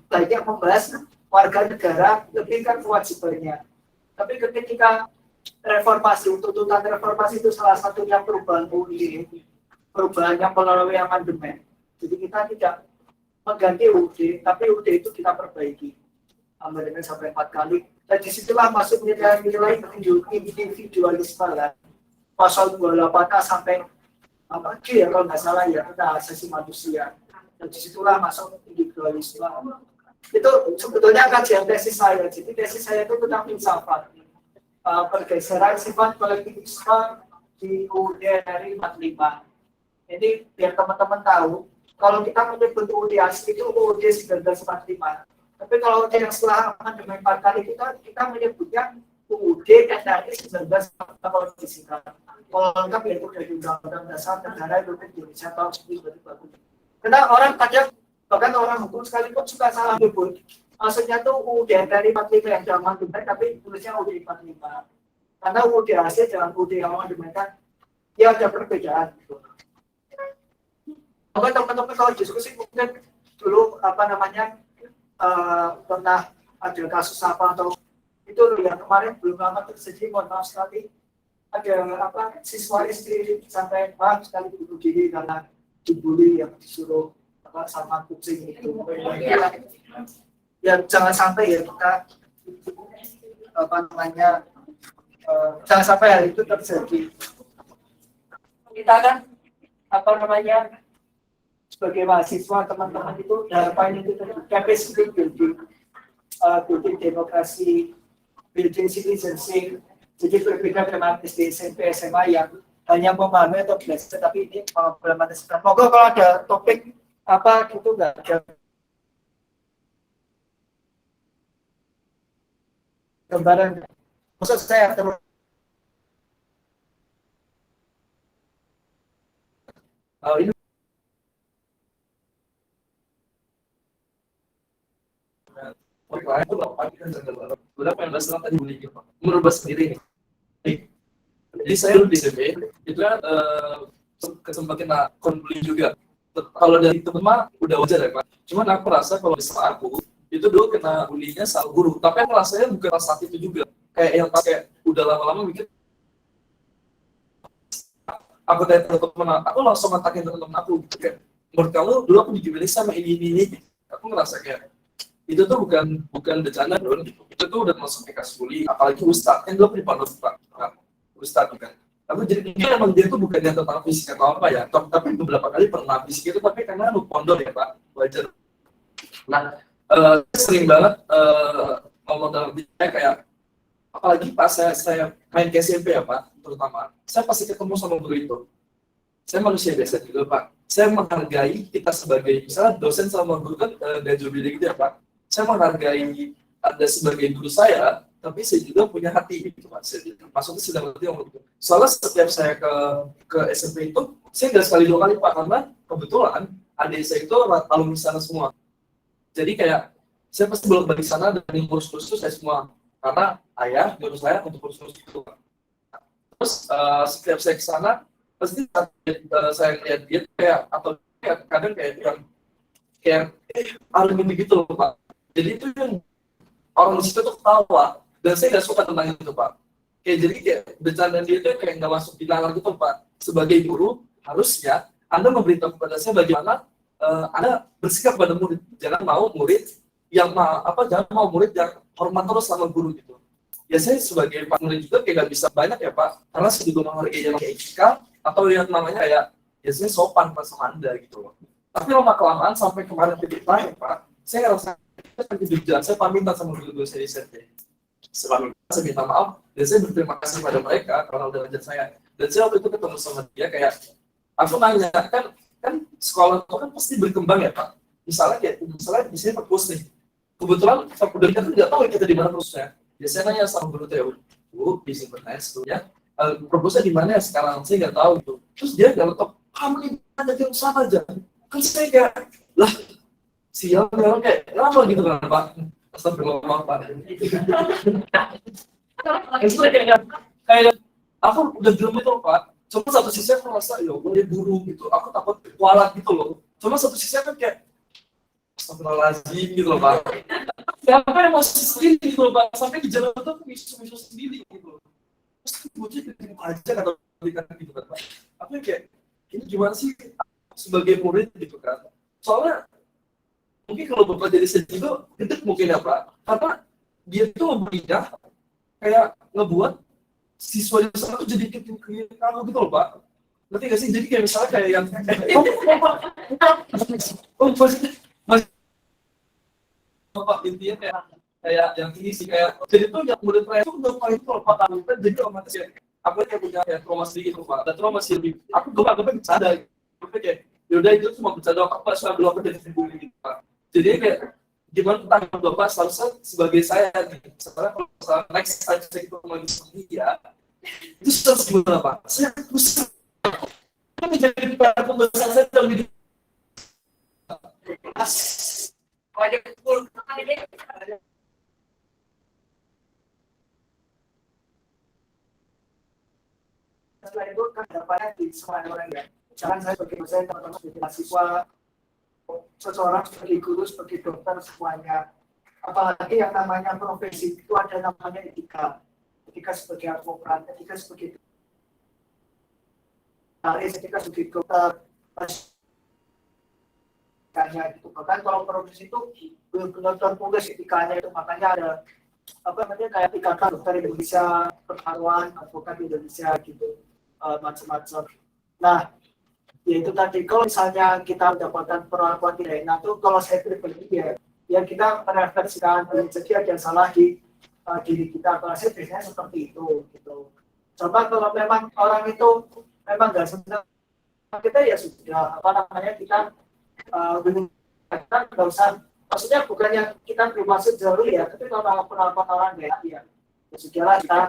banyak membahas warga negara, lebih kan kewajibannya. Tapi ketika reformasi, tuntutan reformasi itu salah satunya perubahan UUD, perubahan yang melalui amandemen. Jadi kita tidak mengganti UUD, tapi UUD itu kita perbaiki. Amandemen sampai 4 kali. Dan disitulah masuk nilai-nilai individualisme lah. Pasal 28A sampai apa Q ya kalau nggak salah ya, tentang asasi manusia. Dan disitulah masuk individualisme. Itu sebetulnya kajian tesis saya. Jadi tesis saya itu tentang filsafat. Pergeseran sifat kolektivisme di UUD dari 45. Ini biar teman-teman tahu, kalau kita menyebut UUD asli itu UUD 1945. Tapi kalau yang setelah amandemen 4 kali kita menyebutnya UUD dari 1945. Kalau lengkap yaitu dari Undang-Undang Dasar Negara Republik Indonesia tahun 1945. Karena orang kadang, bahkan orang hukum sekalipun suka salah menyebut. Maksudnya tuh UUD dari 45 yang diamandemen, tapi tulisnya UUD 45. Karena UUD asli dengan UUD yang amandemen kan, ya ada perbedaan. Gitu. Oke teman-teman kalau diskusi mungkin dulu pernah ada kasus apa atau itu yang kemarin belum lama terjadi, mohon maaf sekali, ada siswa istri sampai maaf sekali bunuh diri karena dibully yang disuruh sama kucing itu. Ya jangan sampai ya kita jangan sampai hal itu terjadi. Kita kan sebagai mahasiswa teman-teman itu harapan itu capacity building, building demokrasi, building citizenship. Jadi berbeda dengan SD, SMP, SMA yang hanya memahami atau belajar, tapi ini pengalaman sekarang. Moga kalau ada topik apa gitu nggak ada gambaran. Maksud saya terus. Ini lain itu udah pengen bahas tadi bully gitu, merubah sendiri nih. Jadi saya dulu di SMP itu kan kesempatan konflik juga. Kalau dari teman mah udah wajar ya Pak. Cuman aku rasa kalau misalnya aku itu dulu kena bullyingnya sama guru, tapi aku rasanya bukan saat itu juga. Kayak yang kayak udah lama-lama mikir. Aku tanya teman-teman, aku langsung ngatakin teman-teman aku gitu kayak, menurut kamu dulu aku digimana sama ini. Aku ngerasa kayak itu tuh bukan bercanda dong, itu tuh udah masuk bekas bully, apalagi ustadz kan dulu di pondok Pak, ustadz kan. Aku jadi pikir emang dia tuh bukan yang tentang fisik atau apa ya, tapi beberapa kali pernah fisik itu, tapi karena lu pondok ya Pak, wajar. Nah, sering banget ngomong dalam diri kayak, apalagi pas saya main ke SMP ya Pak, terutama, saya pasti ketemu sama guru itu. Saya manusia biasa juga Pak. Saya menghargai kita sebagai, misalnya dosen sama guru kan dan juga gitu ya Pak. Saya menghargai Anda sebagai guru saya, tapi saya juga punya hati gitu Pak. Maksudnya sudah ngerti yang begitu. Soalnya setiap saya ke SMP itu, saya nggak sekali 2 kali Pak, karena kebetulan adik saya itu alumni sana semua. Jadi kayak saya pasti bolak-balik sana dan ngurus-ngurus saya semua. Karena ayah nyuruh saya untuk ngurus-ngurus itu Pak. Terus setiap saya ke sana, pasti saya lihat dia kayak, atau kadang kayak alumni gitu loh Pak. Jadi itu yang orang di situ tuh ketawa, dan saya nggak suka tentang itu Pak. Jadi kayak bercanda dia itu kayak nggak masuk di nalar gitu Pak. Sebagai guru harusnya Anda memberitahu kepada saya bagaimana Anda bersikap pada murid. Jangan mau murid yang jangan mau murid yang hormat terus sama guru gitu. Ya saya sebagai Pak murid juga kayak nggak bisa banyak ya Pak, karena saya juga menghargai yang kayak etika atau yang namanya kayak ya saya sopan pas sama Anda gitu loh. Tapi lama kelamaan sampai kemarin titik terakhir Pak, saya ngerasa di jalan saya pamitan sama guru-guru saya di SMP. Saya minta maaf dan saya berterima kasih pada mereka karena udah ngajar saya. Dan saya waktu itu ketemu sama dia kayak, aku nanya kan sekolah itu kan pasti berkembang ya Pak. Misalnya di sini perpus nih. Kebetulan udah kita tuh nggak tahu kita di mana perpusnya. Biasanya nanya sama guru tuh, Bu, bisa bertanya sebetulnya perpusnya di mana ya sekarang, saya nggak tahu itu. Terus dia nggak letok, kamu ini ada di usaha aja. Kan saya kayak, lah sial ya kayak kenapa gitu kan Pak? Astagfirullah Pak. Itu kayak aku udah belum itu Pak. Cuma satu sisi aku merasa ya gue buru gitu. Aku takut kualat gitu loh. Cuma satu sisi kan kayak astagfirullahaladzim gitu loh Pak. Siapa yang masih sendiri gitu loh Pak. Sampai di jalan itu aku misu-misu sendiri gitu loh. Terus bocah gitu aja kata gitu kan Pak. Aku kayak ini gimana sih sebagai murid gitu kan. Soalnya mungkin kalau Bapak jadi segitu, itu mungkin apa? Karena dia tuh memberinya kayak ngebuat siswa di sana tuh jadi kayak gitu loh Pak. Ngerti gak sih? Jadi kayak misalnya kayak yang maksudnya Pak intinya kayak yang ini sih kayak jadi tuh yang murid saya tuh udah paling tuh Pak Kalutan jadi otomatis ya aku kayak punya kayak trauma sedikit tuh Pak dan trauma masih lebih aku gempa bercanda gitu kayak yaudah itu cuma bercanda apa soal belum aku jadi bully gitu Pak jadi kayak gimana tentang Bapak seharusnya sebagai saya nih sekarang kalau misalnya next time saya ketemu lagi sama dia itu harus gimana Pak saya terus menjadi pembesar saya dalam hidup Banyak betul. Setelah itu kan dapatnya di semua orang ya. Jangan saya sebagai dosen, teman-teman sebagai mahasiswa, seseorang sebagai guru, sebagai dokter semuanya. Apalagi yang namanya profesi itu ada namanya etika. Etika sebagai advokat, etika sebagai etika sebagai dokter. Etikanya itu bahkan kalau profesi itu benar-benar tertulis etikanya itu makanya ada apa namanya kayak etika dokter Indonesia, pertaruhan advokat Indonesia gitu macam-macam. Nah, ya itu tadi kalau misalnya kita mendapatkan perlakuan tidak enak itu kalau saya pribadi ya kita merefleksikan jadi ada yang salah di diri kita. Kalau saya biasanya seperti itu gitu. Coba kalau memang orang itu memang nggak senang kita ya sudah apa namanya kita kita nggak usah maksudnya bukannya kita bermaksud jauh ya tapi kalau pendapat orang ya sudahlah kita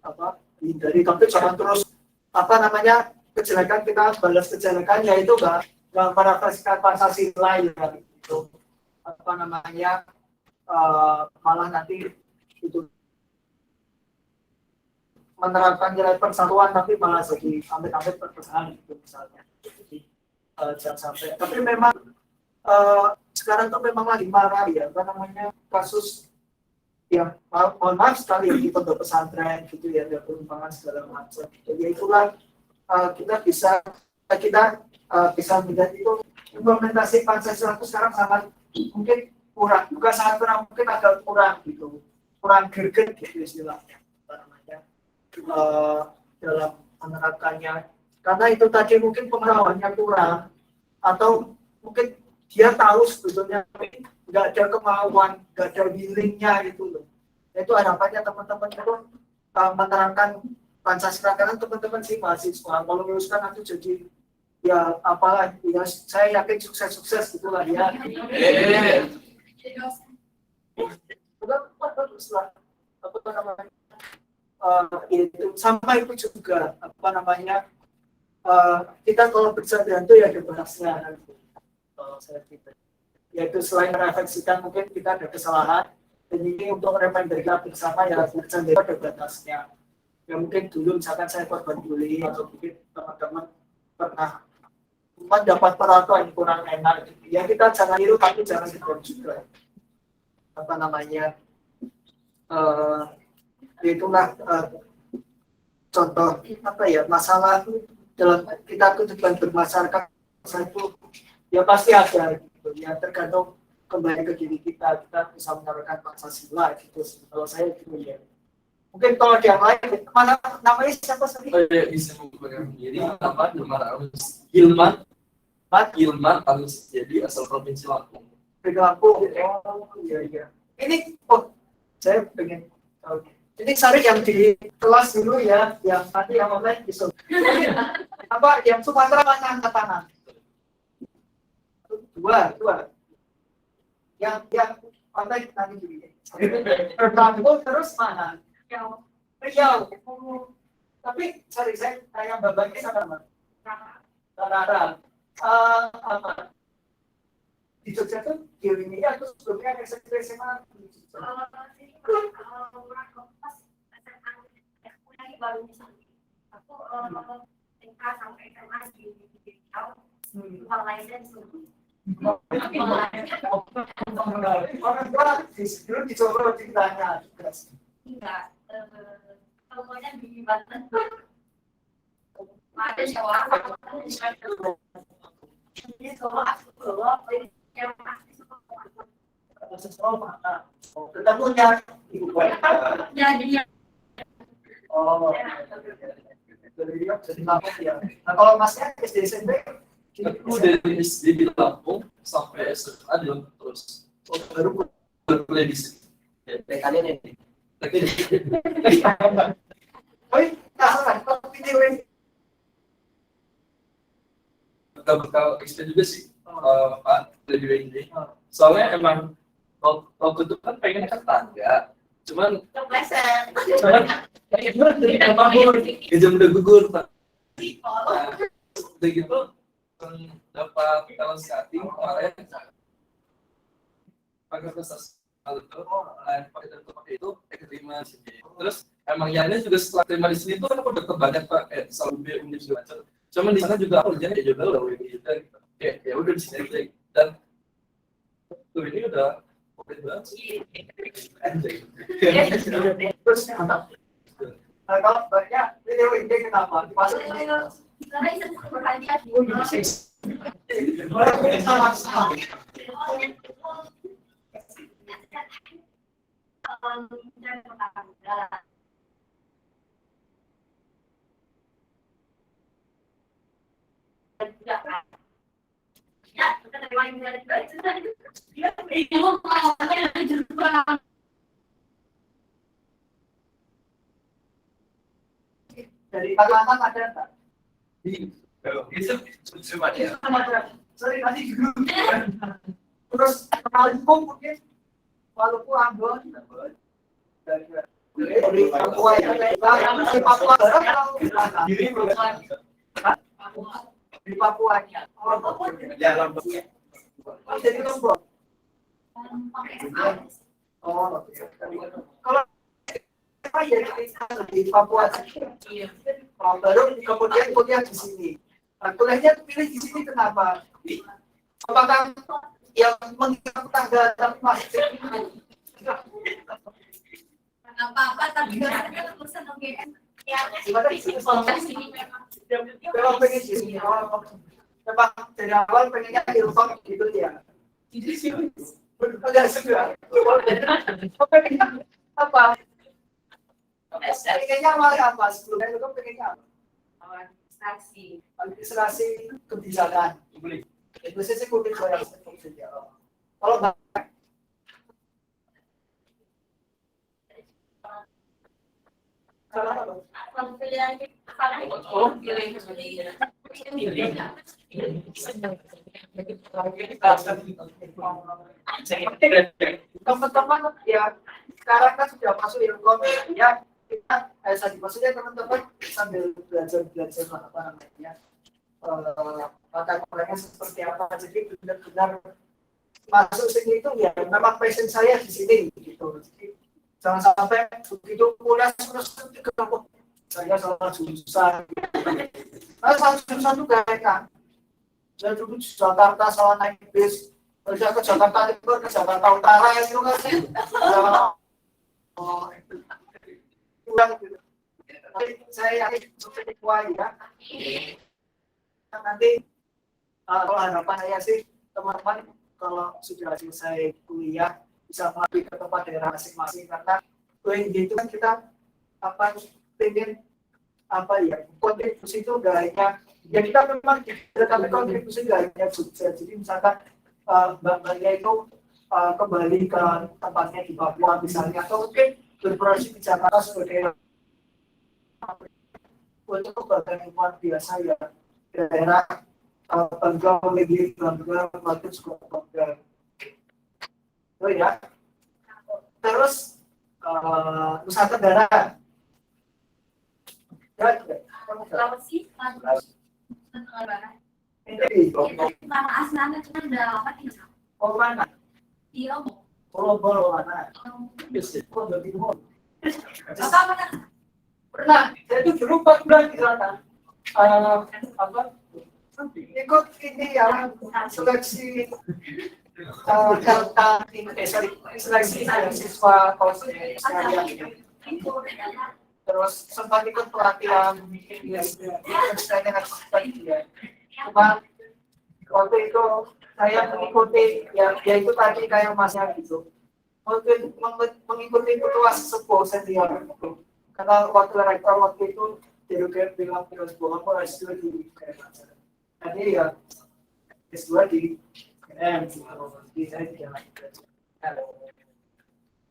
apa hindari tapi jangan terus apa namanya kejelekan kita balas kejelekannya itu nggak merefleksikan Pancasila ya itu apa namanya malah nanti itu menerapkan nilai persatuan tapi malah jadi amit-amit perpecahan gitu misalnya jadi jangan sampai tapi memang sekarang tuh memang lagi marah ya apa namanya kasus ya mohon maaf sekali ya di pondok pesantren gitu ya ada penyimpangan segala macam jadi itulah kita bisa melihat itu implementasi Pancasila itu sekarang sangat mungkin kurang bukan sangat kurang mungkin agak kurang gitu kurang greget gitu istilahnya apa namanya dalam menerapkannya karena itu tadi mungkin pengetahuannya kurang atau mungkin dia tahu sebetulnya nggak ada kemauan, nggak ada willingnya gitu loh. Itu harapannya teman-teman itu menerangkan Pancasila karena teman-teman sih mahasiswa kalau luluskan nanti jadi ya apalah ya saya yakin sukses gitulah ya. Bagus lah apa namanya itu sampai itu juga apa namanya kita kalau bercanda itu ya ada batasnya. Yaitu selain merefleksikan mungkin kita ada kesalahan dan ini untuk reminder kita bersama ya bercanda ada batasnya ya mungkin dulu misalkan saya korban bully atau mungkin teman-teman pernah mendapat perlakuan yang kurang enak ya kita jangan niru tapi jangan ikut juga apa namanya itulah contoh apa ya masalah dalam kita kehidupan bermasyarakat itu ya pasti ada gitu ya tergantung kembali ke diri kita bisa menerapkan Pancasila gitu kalau saya gitu ya mungkin kalau yang lain mana namanya siapa sih bisa menggunakan diri apa Gilman Alus jadi asal provinsi Lampung iya ini saya pengen ini cari yang di kelas dulu ya yang nanti yang online bisa apa yang Sumatera mana angkat tangan dua yang pantai nanti dulu Lampung terus mana Riau tapi sorry saya tanya babaknya sama Tanara apa di Jogja tuh di ini aku sebelumnya SMA baru aku TK sampai SMA di Riau license orang tua dulu dicoba ditanya enggak pokoknya di Banten ada sekolah ini sekolah yang sekolah kita punya ibu jadi Dari Riau jadi Lampung ya. Nah kalau masnya SD SMP Aku dari SD di Lampung sampai SMA di Lampung terus. baru Kuliah di sini. kalian ini. Tapi Oi, tahan, tapi ini bekal experience juga sih, Pak, lebih ini. Soalnya emang waktu itu kan pengen ke tangga, cuman jam udah gugur, Pak. Nah, udah gitu dapat talent scouting kemarin pakai prestasi itu, pakai itu keterima sini. Terus emang ya ini juga setelah terima di sini tuh kan aku deket banyak Pak, selalu biar segala macam. Cuman di sana juga aku kerjanya juga loh gitu. Kayak ya udah di sini aja. Dan tuh ini udah oke banget sih. terus mantap. Nah kalau banyak ini kenapa? Masuk sama-sama. Dari Kalimantan ada nggak? Itu cuma dia. Sorry tadi grup. Terus Maluku mungkin Maluku Ambon dari Papua ya dari Papua di Papua jadi Lombok. Oh kalau apa ya di Papua baru kemudian kuliah di sini. Nah, kuliahnya pilih di sini kenapa? Apakah yang mengingat tangga dan masih apa-apa tapi biasanya lulusan UGM ya gimana sih kalau pengen di sini memang dari awal pengennya di rumah gitu ya di sini udah sudah pengennya apa pengennya awal apa sebelumnya itu pengennya apa administrasi kebijakan itu sih publik kalau teman-teman ya sekarang kan sudah masuk ilkom ya kita maksudnya teman-teman sambil belajar apa namanya mata kuliahnya seperti apa jadi benar-benar masuk sini itu ya memang passion saya di sini gitu. Jadi, jangan sampai begitu kuliah terus ketemu saya salah jurusan. Salah jurusan juga kan. Saya dulu di Jakarta salah naik bis, kerja ke Jakarta Timur ke Jakarta Utara itu kan sih. Kurang gitu. Tapi saya yakin seperti kuah ya. Nanti kalau harapan saya sih teman-teman kalau sudah selesai kuliah bisa mampir ke tempat daerah masing-masing karena itu kan kita apa pengen apa ya kontribusi itu nggak hanya ya kita memang tapi kontribusi nggak hanya Jogja jadi misalkan Mbak Maria itu kembali ke tempatnya di Papua misalnya atau mungkin berproses di Jakarta sebagai untuk kebagian yang luar biasa ya daerah bangga memiliki bangga waktu sekolah bangga oh ya terus Nusa Tenggara berapa sih ini nama aslinya cuma udah lama nih oh mana di Lombok Bolo mana oh dari Timur apa pernah saya itu dulu 4 bulan di sana apa ikut ini ya seleksi seleksi siswa terus sempat ikut pelatihan cuma waktu itu saya mengikuti ya itu tadi kayak masnya gitu mengikuti ketua sesepuh senior karena waktu rektor waktu itu Kan bilang terus bahwa apa S2 di tadi ya S2 di UGM di saya di jalan.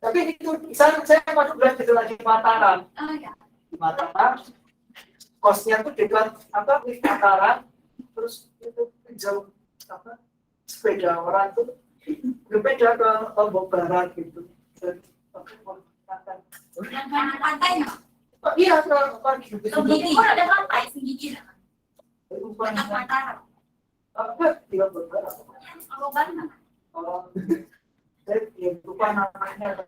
Tapi itu saya masuk belajar di Mataram. Oh ya. Di Mataram kosnya tuh dekat apa di Mataram, terus itu jauh apa sepeda orang tuh berbeda ke Lombok Barat gitu. Dan Yang mana pantainya? oh, iya ke Gigi pun ada pantai Gigi. bukan Banyak Mataram. apa di Lombok Barat. Kalau Bandung. Oh, saya ya, lupa namanya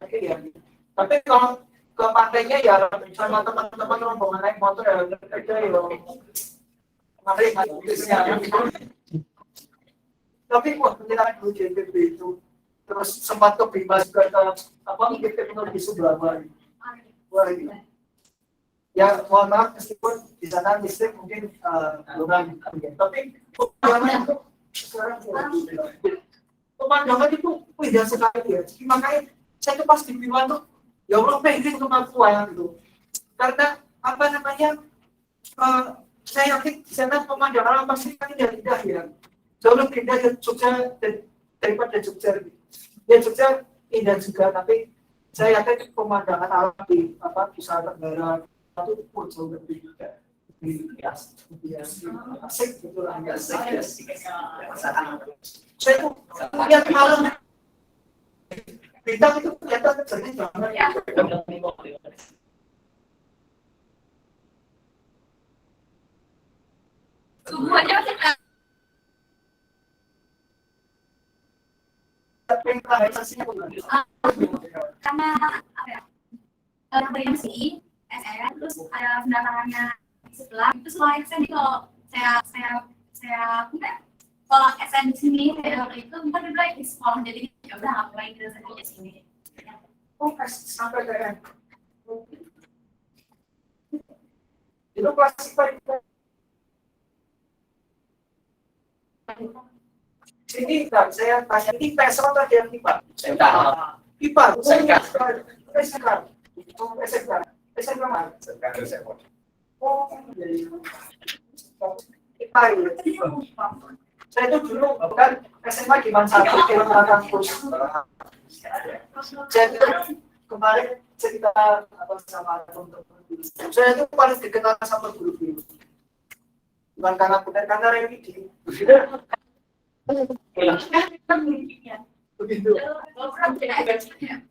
tapi kalau ke pantainya ya sama teman-teman rombongan naik motor ya kerja ya tapi waktu kita di JPB itu terus sempat ke Bima juga ke apa mungkin teknologi Subaba wah itu ya mohon maaf meskipun di sana listrik mungkin belum tapi sekarang pemandangan itu indah sekali ya. Jadi makanya saya tuh pas di Bima tuh ya Allah pengen ke Papua gitu. Karena apa namanya saya yakin di sana pemandangan pasti kan indah ya. Jauh lebih indah dari Jogja daripada Jogja. Ya Jogja indah juga tapi saya yakin pemandangan alam di apa Nusa Tenggara itu pun jauh lebih indah. Asik gitu lah. Asik. Saya tuh lihat malam bintang itu kelihatan jernih banget ya. Subuh aja kita. Karena apa ya? Berisi SN terus ada pendatangannya di sebelah itu selain SN kalau saya kalau SN di sini itu bukan di sekolah jadi ya udah ngapain kita di sini. Oh pas sampai dengan itu klasifikasi ini kan saya tanya ini PES atau yang IPA? IPA. SMK mana? Oh, jadi IPA ya. Saya itu dulu kan SMA di Mansatu di kampus. Saya kemarin cerita apa sama teman-teman. Saya itu paling dikenal sama guru-guru. Bukan karena benar karena remedi. Begitu.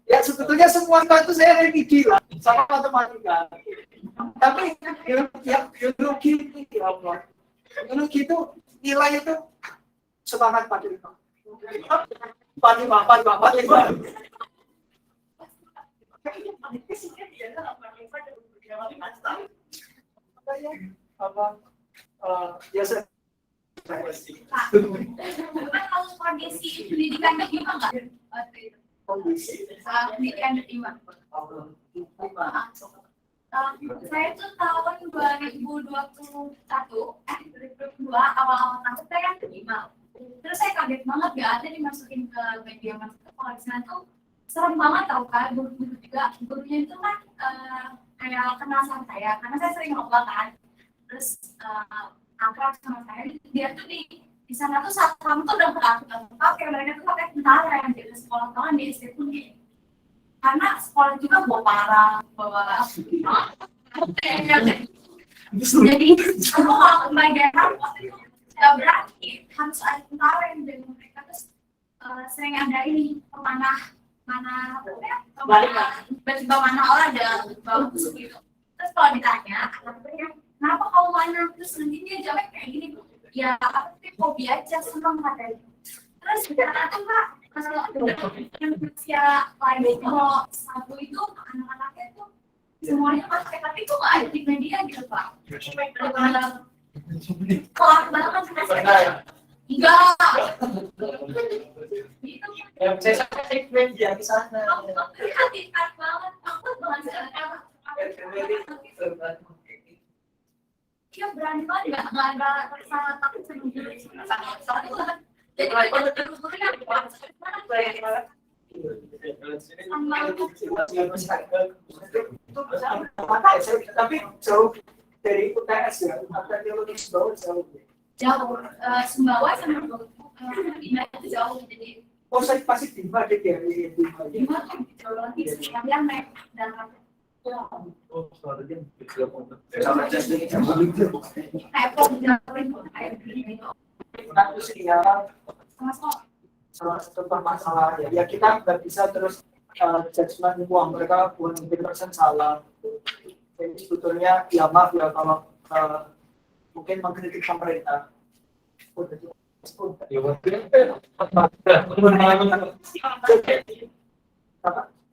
Ya sebetulnya semua itu saya remedi lah sama matematika. Tapi ya biologi itu ya Allah. Biologi itu nilai itu semangat Pak Lima. Biasa. Kalau kondisi pendidikan terima nggak? Pendidikan terima. Saya tuh tahun 2021, 2022 awal-awal tahun saya kan terima. Terus saya kaget banget gak ada dimasukin ke media masuk kalau di sana tuh serem banget tau kan guru-guru juga gurunya itu kan kayak kenal sama saya karena saya sering ngobrol kan. Terus akrab sama saya dia tuh di sana tuh saat kamu tuh udah pakai mereka tuh pakai tentara yang di sekolah tahun di SD pun gitu. Karena sekolah juga bawa parang, bawa jadi semua pembelajaran waktu itu tidak berarti harus ada tentara yang dengan mereka terus sering ada ini pemanah mana orang ada bagus gitu. Terus kalau ditanya anaknya kenapa kamu mana terus nanti dia jawab kayak gini ya tapi hobi aja senang katanya. Terus karena tuh Kak yang usia lain kalau satu itu anak-anaknya tuh semuanya pakai tapi itu nggak ada di media gitu Pak. Kelar banget enggak. Itu Saya sampai media di sana. hati-hati banget aku dia berani banget nggak ada salah takut sama diri soalnya jadi Tapi jauh dari UTS ya, Unpad Teknologi Sumbawa jauh. Jauh, Sumbawa sama Bima itu jauh, jadi Oh, saya pasti Bima deh ya, di Bima. Bima tuh jauh lagi, sekalian naik dalam Oh, soalnya dia mau airport jauhin gitu. Itu sih ya, Sama-sama. salah satu permasalahan ya. Ya kita nggak bisa terus judgement uang mereka pun 100% salah. Jadi sebetulnya ya maaf ya kalau mungkin mengkritik pemerintah. ya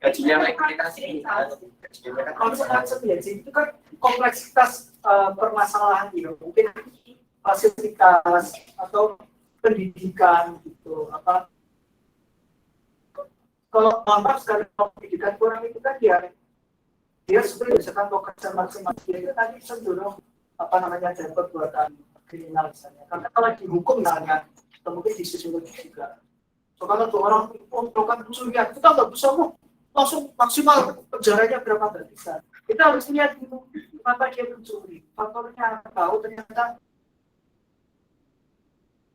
Gajinya naik aplikasi. Konsep ya sih itu kan kompleksitas permasalahan gitu. Mungkin fasilitas atau pendidikan gitu apa kalau maaf sekali pendidikan kurang itu kan dia sebenarnya misalkan kerja maksimal dia itu tadi cenderung apa namanya jadi perbuatan kriminal misalnya karena kalau dihukum misalnya atau mungkin di sosiologi juga so kalau tuh orang melakukan pencurian kita nggak bisa langsung maksimal penjaranya berapa nggak bisa kita harus lihat dulu apa dia mencuri faktornya tahu ternyata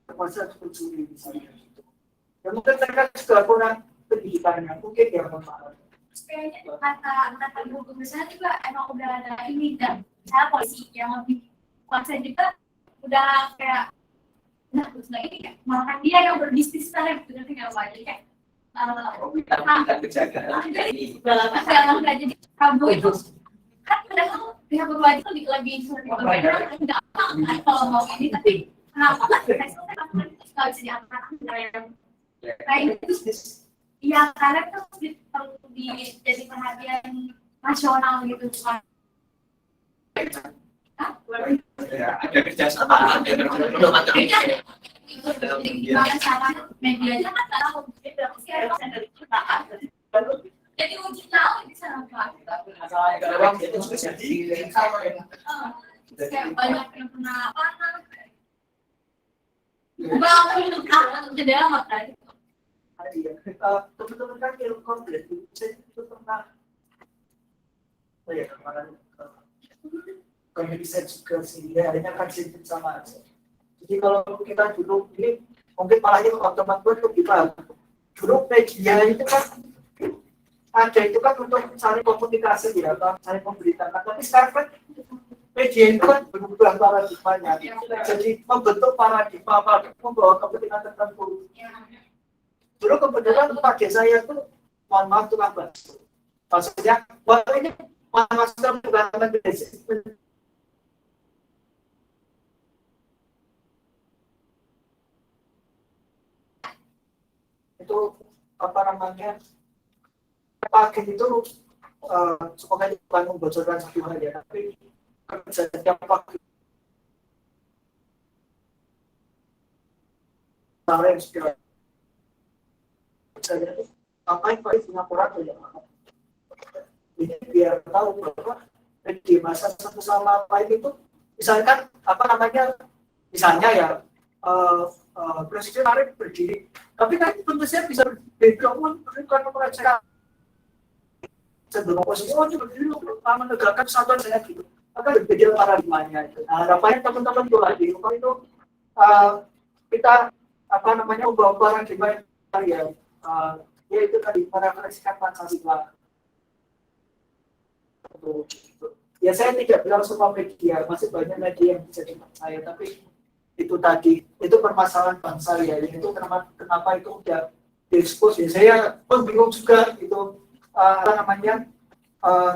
terpaksa pencuri misalnya gitu ya mungkin mereka juga kurang pendidikannya mungkin ya memang Kayaknya kata ibu guru saya juga emang udah ada ini dan saya polisi yang lebih kuasa juga udah kayak nah terus lagi ini kayak makan dia yang berbisnis sana gitu nanti nggak apa jadi kayak jadi nggak jadi kamu itu kan kadang pihak berwajib lebih nggak apa kalau mau ini tapi kenapa nggak nggak bisa diapakan kayak itu iya, karena itu perlu jadi perhatian nasional gitu kan. Ada kerjasama. Gimana cara medianya kan karena jadi uji tahu di sana Pak. Kayak banyak yang pernah panas. Bangun jendela makanya. teman-teman kan ilmu komplit saya itu pernah kemarin kalau bisa juga sih ya akhirnya kan sedikit sama aja jadi kalau kita dulu ini mungkin malah itu teman-teman tuh kita dulu media itu kan ada itu kan untuk saling komunikasi ya atau saling memberitakan tapi sekarang kan media itu kan berubah paradigmanya jadi membentuk paradigma membawa kepentingan tertentu dulu kebetulan pakai saya tuh mohon maaf tuh bakso maksudnya waktu ini masker bukan itu apa namanya pakai itu supaya bukan membocorkan satu hal ya tapi kerjanya pakai yang segera saya ngapain Pak Singapura aja jadi biar tahu bahwa di masa satu sama lain itu misalkan apa namanya misalnya ya presiden Arif berdiri tapi kan tentu saja bisa berbeda bukan mereka cenderung posisi juga berdiri menegakkan kesatuan saya gitu akan berbeda paradigmanya itu nah harapannya teman-teman itu lagi kalau itu kita apa namanya membawa paradigma yang yaitu tadi merefleksikan Pancasila. Ya saya tidak bilang semua media, masih banyak media yang bisa dipercaya, tapi itu tadi itu permasalahan bangsa ya, itu kenapa itu udah diekspos ya. Saya bingung juga itu apa namanya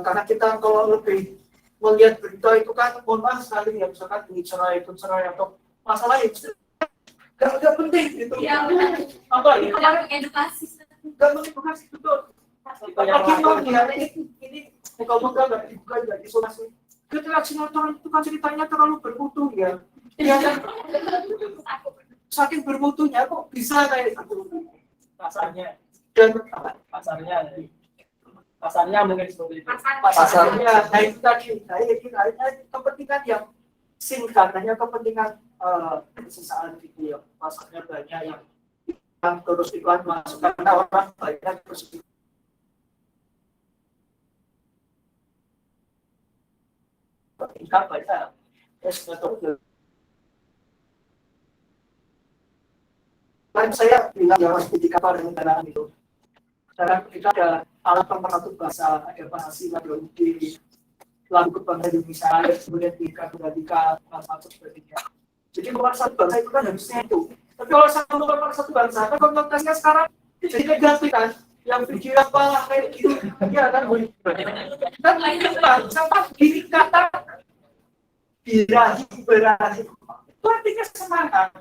karena kita kalau lebih melihat berita itu kan mohon maaf sekali ya misalkan cerai atau masalah itu nggak penting gitu. Ya, apa ya? Edukasi. Nggak mengedukasi betul. Ini moga-moga nggak dibuka nggak isolasi. Ketika sinetron itu kan ceritanya terlalu bermutu ya. Iya kan? Saking bermutunya kok bisa kayak gitu. Pasarnya dan pasarnya mungkin seperti itu. Pasarnya, nah itu tadi. Kepentingan yang singkat, hanya kepentingan sesaat gitu ya. Pasarnya banyak yang terus iklan masuk karena orang banyak terus iklan. tingkat banyak. Terus metode. Lain saya bilang ya Mas indikator perencanaan itu. Sekarang kita ada alat pemersatu bahasa, ada bahasa Madoni, lagu kebanggaan Indonesia, kemudian Bika, atau sebagainya. Jadi pemersatu bangsa itu kan harusnya itu. Tapi kalau satu pemersatu bangsa, kan konotasinya sekarang jadi negatif kan. Yang pikir apa kayak gitu, ya kan? Dan sama diri kata birahi, itu artinya semangat.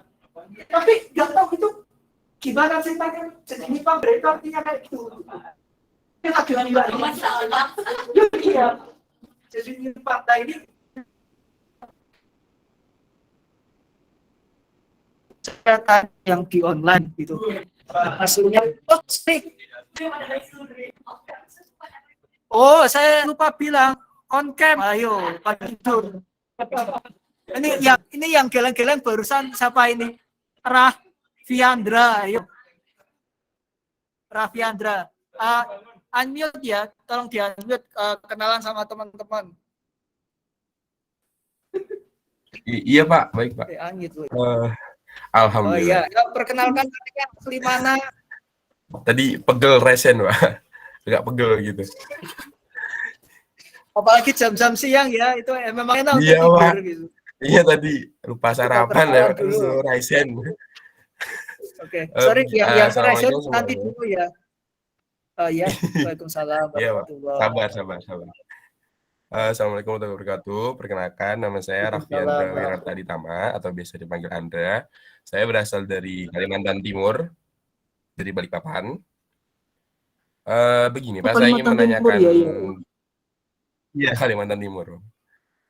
Tapi nggak tahu itu gimana ceritanya. Jadi nyimpang itu artinya kayak gitu. Kita dengan nilai Masalah. iya. Jadi nyimpang ini cerita yang di online gitu. Hasilnya oh, saya lupa bilang on cam. Ayo, tidur. Ini yang geleng-geleng barusan siapa ini? Raffiandra, ayo. Raffiandra. Unmute ya, tolong di-unmute, kenalan sama teman-teman. Iya Pak, baik Pak. Unmute. Eh, Oh Alhamdulillah. iya, perkenalkan kalian asli mana? Tadi pegel resen Pak, agak pegel gitu. Apalagi jam-jam siang ya, itu memang enak Iya, untuk Pak. tidur gitu. Iya tadi lupa sarapan ya, perkenalan dulu. resen. Oke, sorry yang Assalamualaikum terakhir nanti semuanya. dulu ya. Ya, Waalaikumsalam Iya Pak, warahmatullahi sabar. Assalamualaikum warahmatullahi wabarakatuh. Perkenalkan, nama saya Raffiandra Wirartaditama atau biasa dipanggil Andra. Saya berasal dari Kalimantan Timur, dari Balikpapan. Begini Pak, saya ingin menanyakan. Iya, Kalimantan Timur.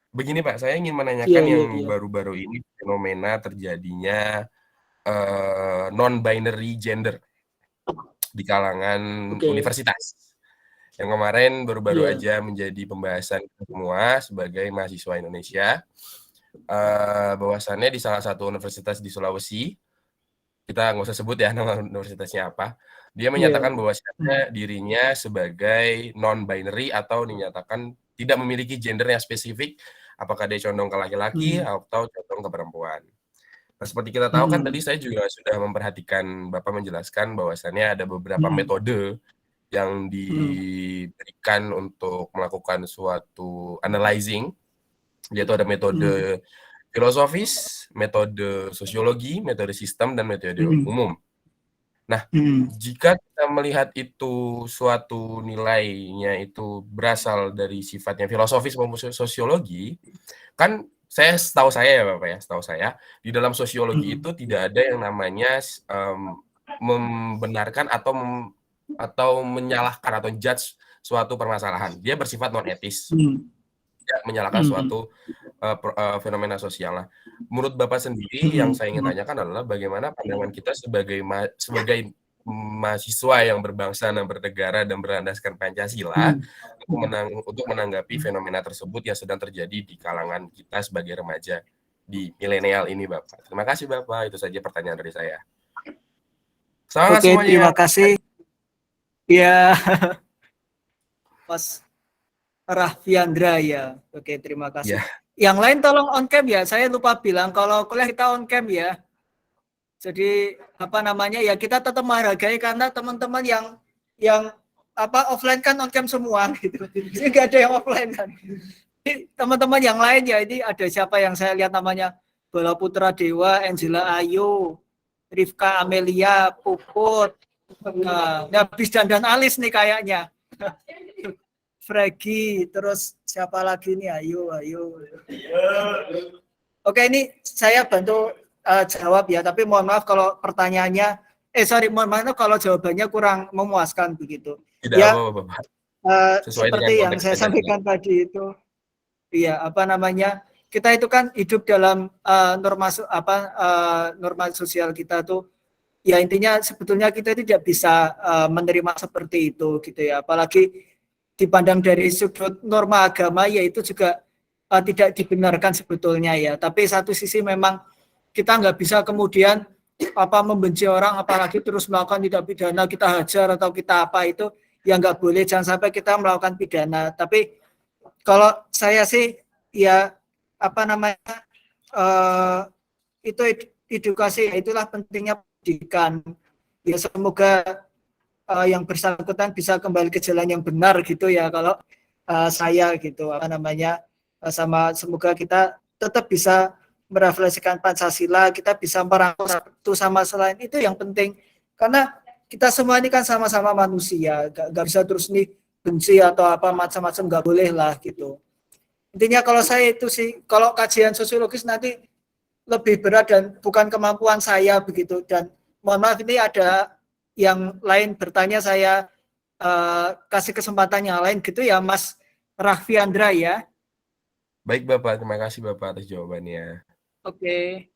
Begini Pak, saya ingin menanyakan yang baru-baru ini fenomena terjadinya non-binary gender di kalangan universitas. Yang kemarin baru-baru aja menjadi pembahasan kita semua sebagai mahasiswa Indonesia. Bahwasannya di salah satu universitas di Sulawesi, kita nggak usah sebut ya nama universitasnya apa, dia menyatakan bahwasannya dirinya sebagai non-binary atau dinyatakan tidak memiliki gender yang spesifik, apakah dia condong ke laki-laki atau condong ke perempuan. Nah, seperti kita tahu kan tadi saya juga sudah memperhatikan Bapak menjelaskan bahwasannya ada beberapa metode yang diberikan untuk melakukan suatu analyzing, yaitu ada metode filosofis, metode sosiologi, metode sistem, dan metode umum. Nah, jika kita melihat itu suatu nilainya itu berasal dari sifatnya filosofis maupun sosiologi, kan setahu saya ya Bapak ya, setahu saya di dalam sosiologi itu tidak ada yang namanya membenarkan atau menyalahkan atau judge suatu permasalahan. Dia bersifat non etis. Tidak menyalahkan suatu fenomena sosial. Nah, menurut Bapak sendiri yang saya ingin tanyakan adalah bagaimana pandangan kita sebagai mahasiswa yang berbangsa dan bernegara dan berlandaskan Pancasila untuk menanggapi fenomena tersebut yang sedang terjadi di kalangan kita sebagai remaja di milenial ini, Bapak. Terima kasih Bapak, itu saja pertanyaan dari saya. Selamat semuanya. Terima kasih. Ya, Mas Raffiandra ya. Oke, terima kasih. Ya. Yang lain tolong on cam ya. Saya lupa bilang kalau kuliah kita on cam ya. Jadi apa namanya ya, kita tetap menghargai karena teman-teman yang offline kan on cam semua gitu. Jadi nggak ada yang offline kan. Jadi, teman-teman yang lain ya, ini ada siapa yang saya lihat namanya Bala Putra Dewa, Angela Ayu, Rifka Amelia, Puput. Nah, habis dandan alis nih kayaknya. Fregi, terus siapa lagi nih? Ayo. Oke, ini saya bantu jawab ya, tapi mohon maaf kalau pertanyaannya, mohon maaf kalau jawabannya kurang memuaskan begitu. Tidak ya, apa-apa. Seperti yang saya sampaikan tadi itu, iya kita itu kan hidup dalam norma sosial kita tuh. Ya intinya sebetulnya kita tidak bisa menerima seperti itu gitu ya, apalagi dipandang dari sudut norma agama ya itu juga tidak dibenarkan sebetulnya ya. Tapi satu sisi memang kita nggak bisa kemudian membenci orang, apalagi terus melakukan tindak pidana, kita hajar atau kita apa itu ya nggak boleh, jangan sampai kita melakukan pidana. Tapi kalau saya sih ya apa namanya itu edukasi, itulah pentingnya pendidikan. Ya semoga yang bersangkutan bisa kembali ke jalan yang benar gitu ya, kalau saya gitu apa namanya sama semoga kita tetap bisa merefleksikan Pancasila, kita bisa merangkul satu sama selain, itu yang penting, karena kita semua ini kan sama-sama manusia, gak bisa terus nih benci atau apa macam-macam, nggak boleh lah gitu. Intinya kalau saya itu sih, kalau kajian sosiologis nanti lebih berat dan bukan kemampuan saya begitu. Dan mohon maaf ini ada yang lain bertanya, saya kasih kesempatan yang lain gitu ya, Mas Raffiandra ya. Baik Bapak, terima kasih Bapak atas jawabannya. Oke.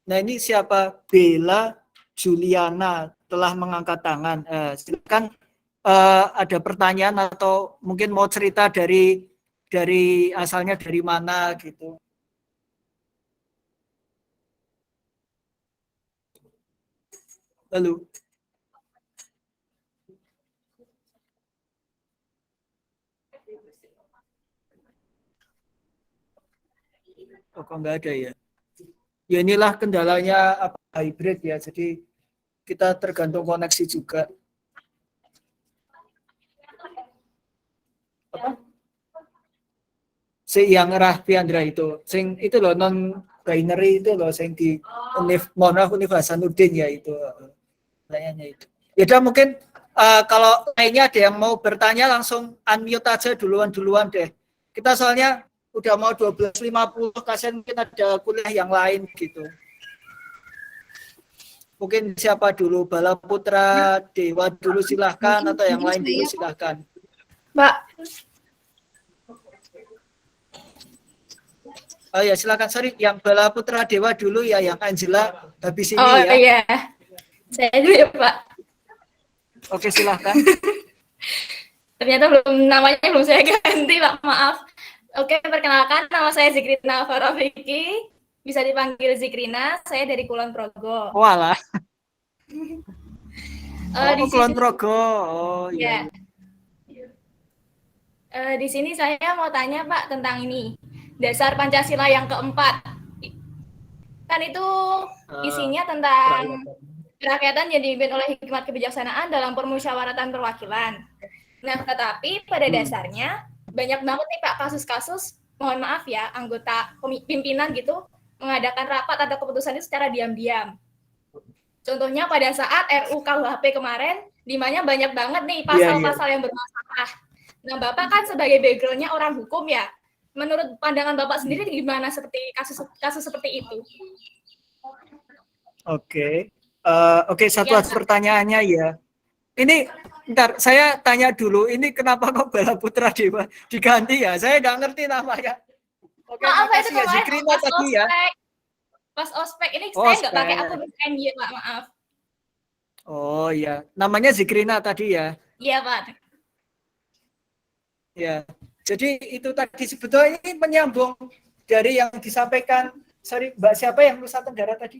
Nah ini siapa? Bella Juliana telah mengangkat tangan. Silakan ada pertanyaan atau mungkin mau cerita dari asalnya dari mana gitu. Lalu. Oh, kok nggak ada ya? Ya inilah kendalanya apa, hybrid ya. Jadi kita tergantung koneksi juga. Apa? Si yang Raffiandra itu, sing itu loh non binary itu loh, sing di Univ Hasanuddin ya itu. Kayaknya itu. Ya udah mungkin kalau lainnya ada yang mau bertanya langsung unmute aja duluan deh. Kita soalnya udah mau 12.50, kasihan mungkin ada kuliah yang lain gitu. Mungkin siapa dulu? Bala Putra Dewa dulu silahkan, atau yang lain dulu silahkan. Mbak. Oh ya silakan, sorry, yang Bala Putra Dewa dulu ya, yang Angela habis ini ya. Oh iya, saya dulu ya Pak. Oke silahkan. Ternyata namanya belum saya ganti Pak, maaf. Oke, perkenalkan nama saya Zikrina Farafiki, bisa dipanggil Zikrina, saya dari Kulon Progo. Walah. Di Kulon Progo, oh iya. Di sini saya mau tanya Pak tentang ini, dasar Pancasila yang keempat. Kan itu isinya tentang kerakyatan yang dipimpin oleh hikmat kebijaksanaan dalam permusyawaratan perwakilan. Nah, tetapi pada dasarnya banyak banget nih Pak kasus-kasus, mohon maaf ya, anggota pimpinan gitu mengadakan rapat atau keputusan itu secara diam-diam. Contohnya pada saat RUU KUHP kemarin, di mana banyak banget nih pasal-pasal yang bermasalah. Nah, Bapak kan sebagai background-nya orang hukum ya, menurut pandangan Bapak sendiri gimana seperti kasus seperti itu? Oke, satu pertanyaannya ya. Ini, bentar, saya tanya dulu, ini kenapa kok Bala Putra Dewa diganti ya? Saya nggak ngerti namanya. Oke, maaf, makasih ya, Zikrina tadi ya. Pas ospek, ini saya nggak pakai akun NY, Pak, maaf. Oh iya, namanya Zikrina tadi ya? Iya, Pak. Ya, jadi itu tadi sebetulnya ini menyambung dari yang disampaikan, sorry, Mbak siapa yang Nusa Tenggara tadi?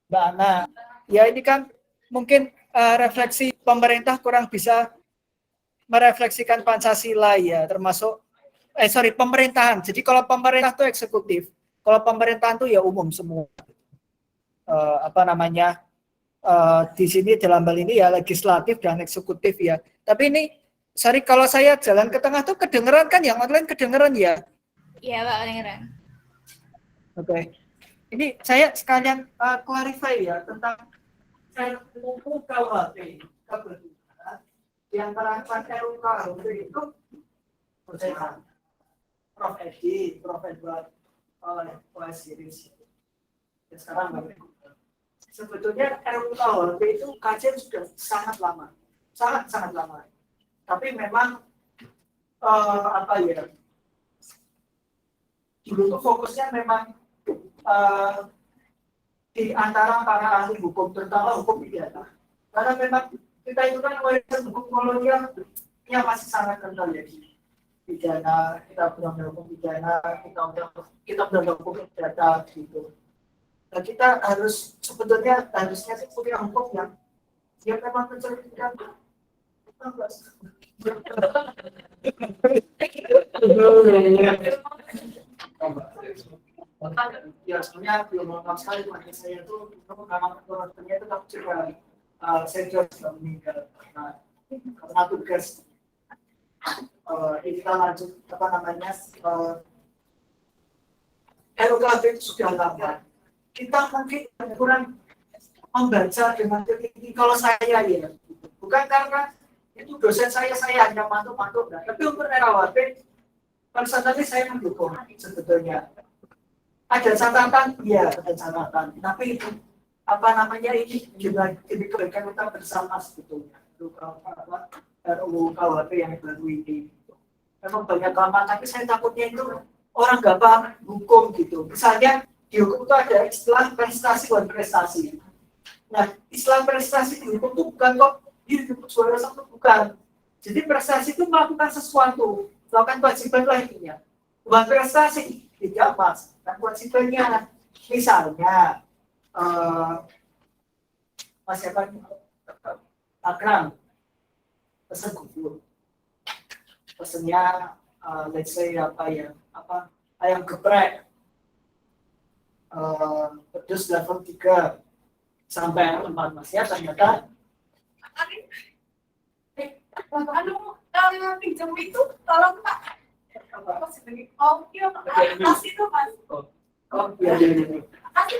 Mbak Ana. Ya ini kan mungkin refleksi pemerintah kurang bisa merefleksikan Pancasila ya, termasuk pemerintahan. Jadi kalau pemerintah itu eksekutif, kalau pemerintahan itu ya umum semua. Di sini dalam hal ini ya legislatif dan eksekutif ya. Tapi ini sorry kalau saya jalan ke tengah tuh kedengeran kan, yang online kedengeran ya? Iya Pak, kedengeran. Oke. Ini saya sekalian clarify ya tentang RUU KUHP yang terangkat RUU KUHP itu Prof. Edi, Prof. Edward oleh Series. Sekarang sebetulnya RUU KUHP itu kajian sudah sangat lama, sangat lama. Tapi memang dulu tuh fokusnya memang di antara para ahli hukum, terutama hukum pidana. Karena memang kita itu kan warisan hukum kolonial yang masih sangat kental ya di pidana, kita undang-undang hukum pidana, kita undang-undang hukum pidana gitu. Nah, kita harusnya sih punya hukum yang memang mencerminkan sebenarnya belum lengkap sekali keluarga saya tuh memang keluarganya itu tapi juga senior sudah meninggal karena tugas. Ini kita lanjut apa namanya RUKB itu sudah lama. Kita mungkin kurang membaca dengan teliti. Kalau saya ya, bukan karena itu dosen saya hanya mantuk-mantuk, tapi untuk RUKB personally saya mendukung sebetulnya. Ada catatan, iya ada catatan. Tapi itu apa namanya ini kebaikan kita bersama sebetulnya. RUU KUHP yang baru ini. Memang banyak lama, tapi saya takutnya itu orang nggak paham hukum gitu. Misalnya di hukum itu ada istilah prestasi dan prestasi. Nah, istilah prestasi di hukum itu bukan kok hidup suara satu bukan. Jadi prestasi itu melakukan sesuatu, melakukan kewajiban lainnya. Bukan prestasi tidak mas, dan kewajibannya. Misalnya, Mas siapa? Akram, pesen gubur. Pesennya, let's say ayam geprek, pedas level 3 sampai 4 mas ya ternyata. Kalau pinjam itu tolong Pak. Oh iya Pak, kasih tuh Mas. Oh iya. Kasih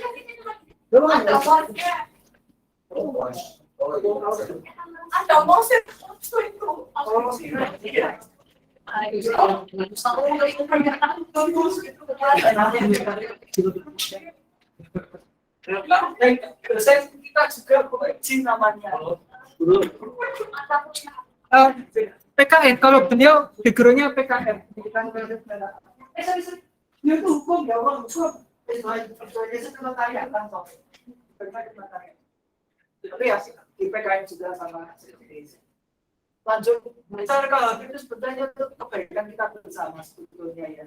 ada bosnya. Ada bosnya itu. Kita juga izin namanya. PKN, kalau beliau backgroundnya PKN. Dia itu hukum ya orang hukum. Persoalannya sekretariat kantor. Tapi ya di PKN juga sama seperti itu. Lanjut, misalnya kalau itu sebenarnya itu kebaikan kita bersama sebetulnya ya.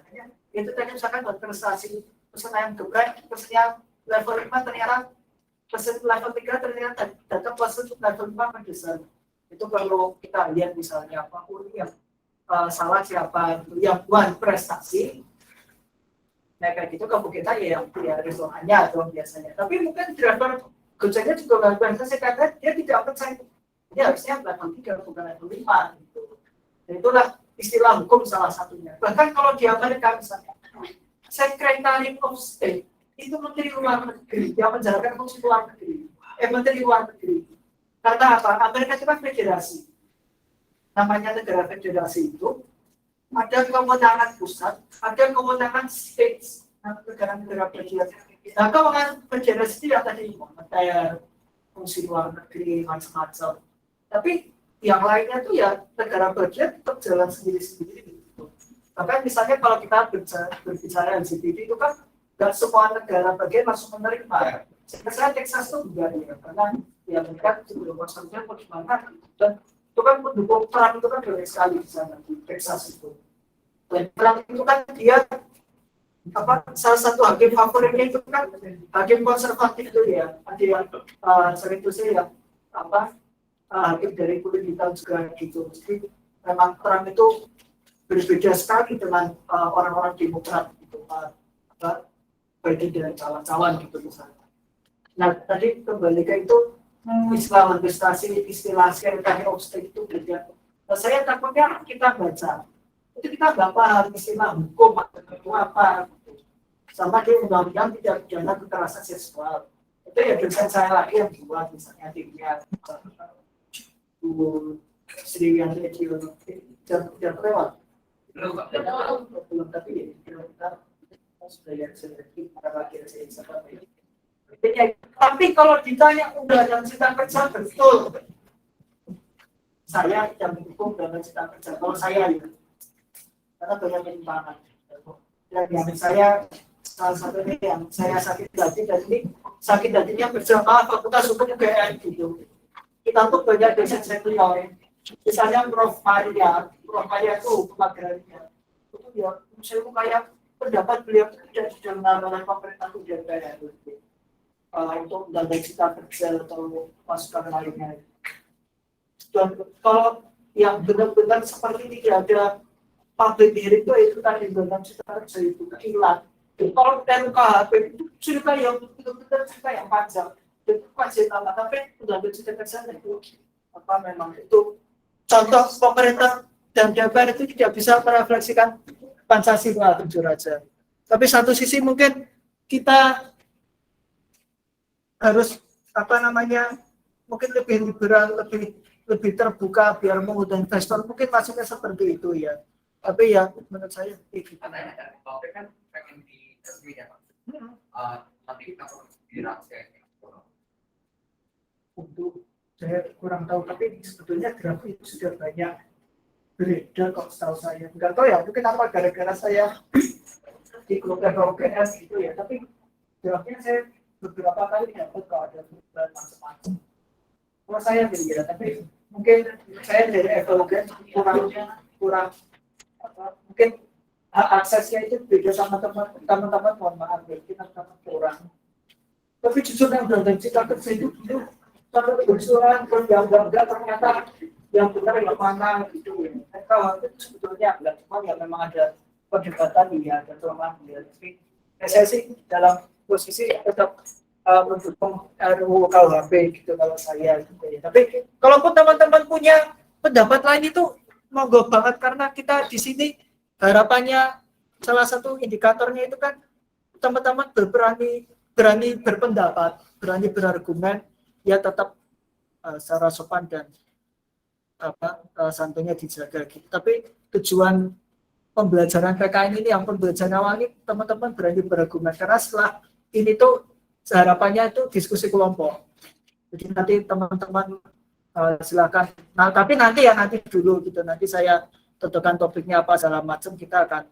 Itu tadi misalkan buat prestasi pesan ayam geprek, pesan yang level 5 ternyata pesan level 3 ternyata datang pesan level 5 mendesak. Itu perlu kita lihat misalnya apa yang salah siapa yang buat prestasi. Nah kayak gitu kemungkinan ya restorannya atau biasanya. Tapi mungkin driver Gojeknya juga nggak prestasi karena dia tidak percaya. Dia harusnya level 3 bukan level 5 gitu. Dan itulah istilah hukum salah satunya. Bahkan kalau di Amerika misalnya, Secretary of State itu menteri luar negeri yang menjalankan fungsi luar negeri. Menteri luar negeri. Karena apa? Amerika itu kan federasi. Namanya negara federasi itu ada kewenangan pusat, ada kewenangan states, negara-negara bagian. Nah, kewenangan federasi tidak tadi moneter, fungsi luar negeri, macam-macam. Tapi yang lainnya itu ya negara bagian tetap jalan sendiri-sendiri. Bahkan misalnya kalau kita berbicara LGBT itu kan nggak semua negara bagian langsung menerima. Saya Texas itu juga ya, karena ya mereka sebelum konsernya bagaimana dan itu kan mendukung perang itu kan banyak sekali di sana di Texas itu. Dan perang itu kan dia salah satu hakim favoritnya itu kan hakim konservatif itu ya, ada yang sering itu saya hakim dari kulit hitam juga gitu. Jadi memang perang itu berbeda sekali dengan orang-orang demokrat gitu, bagi dari calon-calon gitu misalnya. Nah tadi kembali ke itu istilah manifestasi, istilah Secretary of State itu beda. Nah, saya takutnya kita baca itu kita nggak paham istilah hukum atau apa gitu. Sama di undang-undang tidak pidana kekerasan seksual itu ya dosen saya lagi yang buat misalnya dia Sri yang jangan lewat belum tapi kita sudah yang sedikit lagi saya tapi kalau ditanya udah dalam cita kerja betul saya tidak mendukung dalam cita kerja kalau saya ya karena banyak penyimpangan dan yang saya salah satunya yang saya sakit hati dan ini sakit hatinya bersama fakultas hukum UGM gitu kita tuh banyak dosen senior misalnya Prof. Maria itu hukum agraria itu ya saya kayak pendapat beliau itu tidak didengar oleh pemerintah DPR untuk menjaga cita kerja atau masukan lainnya. Dan kalau yang benar-benar seperti tidak ada public hearing itu tadi dalam cita kerja itu Kalau RUKHP itu cerita yang betul-betul cerita yang panjang. Dan wajib nama, tapi udah cerita ke sana itu apa memang itu contoh pemerintah dan DPR itu tidak bisa merefleksikan Pancasila jujur aja. Tapi satu sisi mungkin kita harus apa namanya mungkin lebih liberal, lebih terbuka biar mengundang investor mungkin maksudnya seperti itu ya. Tapi ya menurut saya gitu. Kalau kan pengen di resmi ya Pak. Tapi kalau di rahasia Untuk saya kurang tahu tapi sebetulnya draft itu sudah banyak beredar kok setahu saya. Enggak tahu ya mungkin apa gara-gara saya di grup FOKS gitu ya. Tapi draftnya saya beberapa kali dapat kalau ada perubahan macam-macam. Kalau saya ya tapi mungkin saya dari FOKS kurang apa, mungkin aksesnya itu beda sama teman-teman mohon maaf ya kita kurang. Tapi jujur yang udah cita kerja itu sampai berusulan yang enggak ternyata yang benar yang mana gitu ya. Kalau itu sebetulnya enggak cuma ya memang ada perdebatan ya ada kelemahan ya. Tapi saya sih dalam posisi tetap mendukung RUU KUHP gitu kalau saya gitu ya. Tapi kalaupun teman-teman punya pendapat lain itu monggo banget karena kita di sini harapannya salah satu indikatornya itu kan teman-teman berani berpendapat, berani berargumen ya tetap secara sopan dan santunya dijaga gitu. Tapi tujuan pembelajaran PKN ini yang pembelajaran awal ini teman-teman berani berargumen karena setelah ini tuh harapannya itu diskusi kelompok. Jadi nanti teman-teman silakan. Nah tapi nanti dulu gitu nanti saya tentukan topiknya apa segala macam kita akan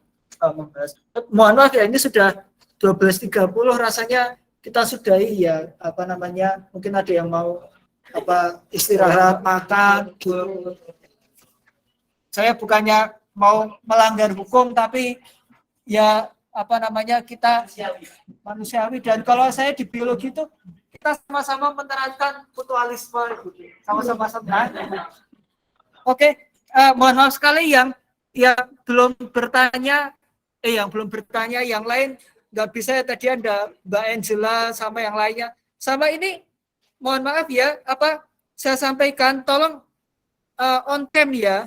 membahas. Mohon maaf ya ini sudah 12.30 rasanya kita sudahi ya apa namanya mungkin ada yang mau apa istirahat makan gitu. Saya bukannya mau melanggar hukum tapi ya apa namanya kita manusiawi dan kalau saya di biologi itu kita sama-sama menerapkan mutualisme gitu. Sama-sama senang. Oke, mohon maaf sekali yang belum bertanya yang lain nggak bisa ya tadi ada Mbak Angela sama yang lainnya. Sama ini mohon maaf ya apa saya sampaikan tolong on cam ya.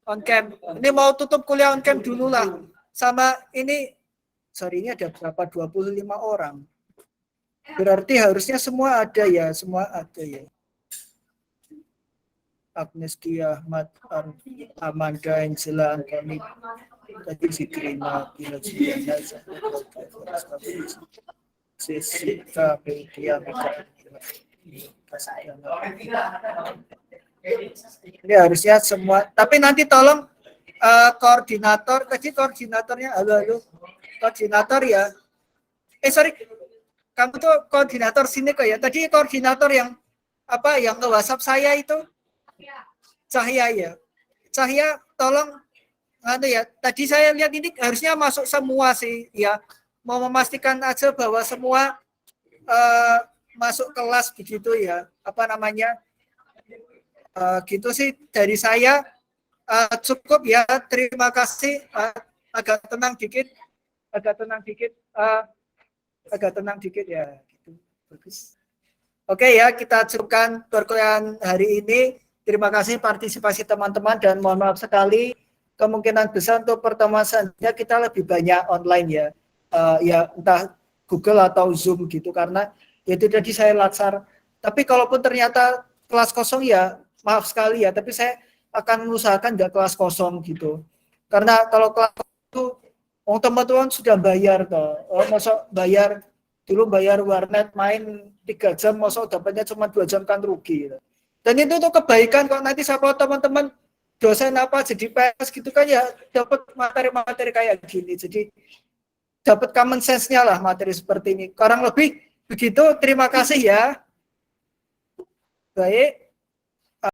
On cam. Ini mau tutup kuliah on cam dulu lah. Sama ini sorry ini ada berapa 25 orang. Berarti harusnya semua ada ya. Agnes Kia, Ahmad, Amanda, Angela, Antoni, tadi Fikrina, Bila Juliana, Jessica, Media, ini harusnya semua. Tapi nanti tolong koordinator, tadi koordinatornya, halo, koordinator ya. Sorry, kamu tuh koordinator sini kok ya. Tadi koordinator yang apa yang ke WhatsApp saya itu. Cahya ya. Cahya tolong ya. Tadi saya lihat ini harusnya masuk semua sih ya. Mau memastikan aja bahwa semua masuk kelas begitu ya. Apa namanya? Gitu sih dari saya cukup ya. Terima kasih. Agak tenang dikit ya gitu. Bagus. Oke ya, kita cukupkan perkuliahan hari ini. Terima kasih partisipasi teman-teman dan mohon maaf sekali kemungkinan besar untuk pertemuan selanjutnya kita lebih banyak online ya. Ya entah Google atau Zoom gitu karena ya itu tadi saya latsar. Tapi kalaupun ternyata kelas kosong ya maaf sekali ya, tapi saya akan mengusahakan nggak kelas kosong gitu. Karena kalau kelas itu teman-teman sudah bayar toh. Masuk bayar dulu bayar warnet main 3 jam, masuk dapatnya cuma 2 jam kan rugi. Gitu. Dan itu tuh kebaikan kalau nanti siapa teman-teman dosen apa jadi PS gitu kan ya dapat materi-materi kayak gini. Jadi dapat common sense-nya lah materi seperti ini. Kurang lebih begitu. Terima kasih ya. Baik.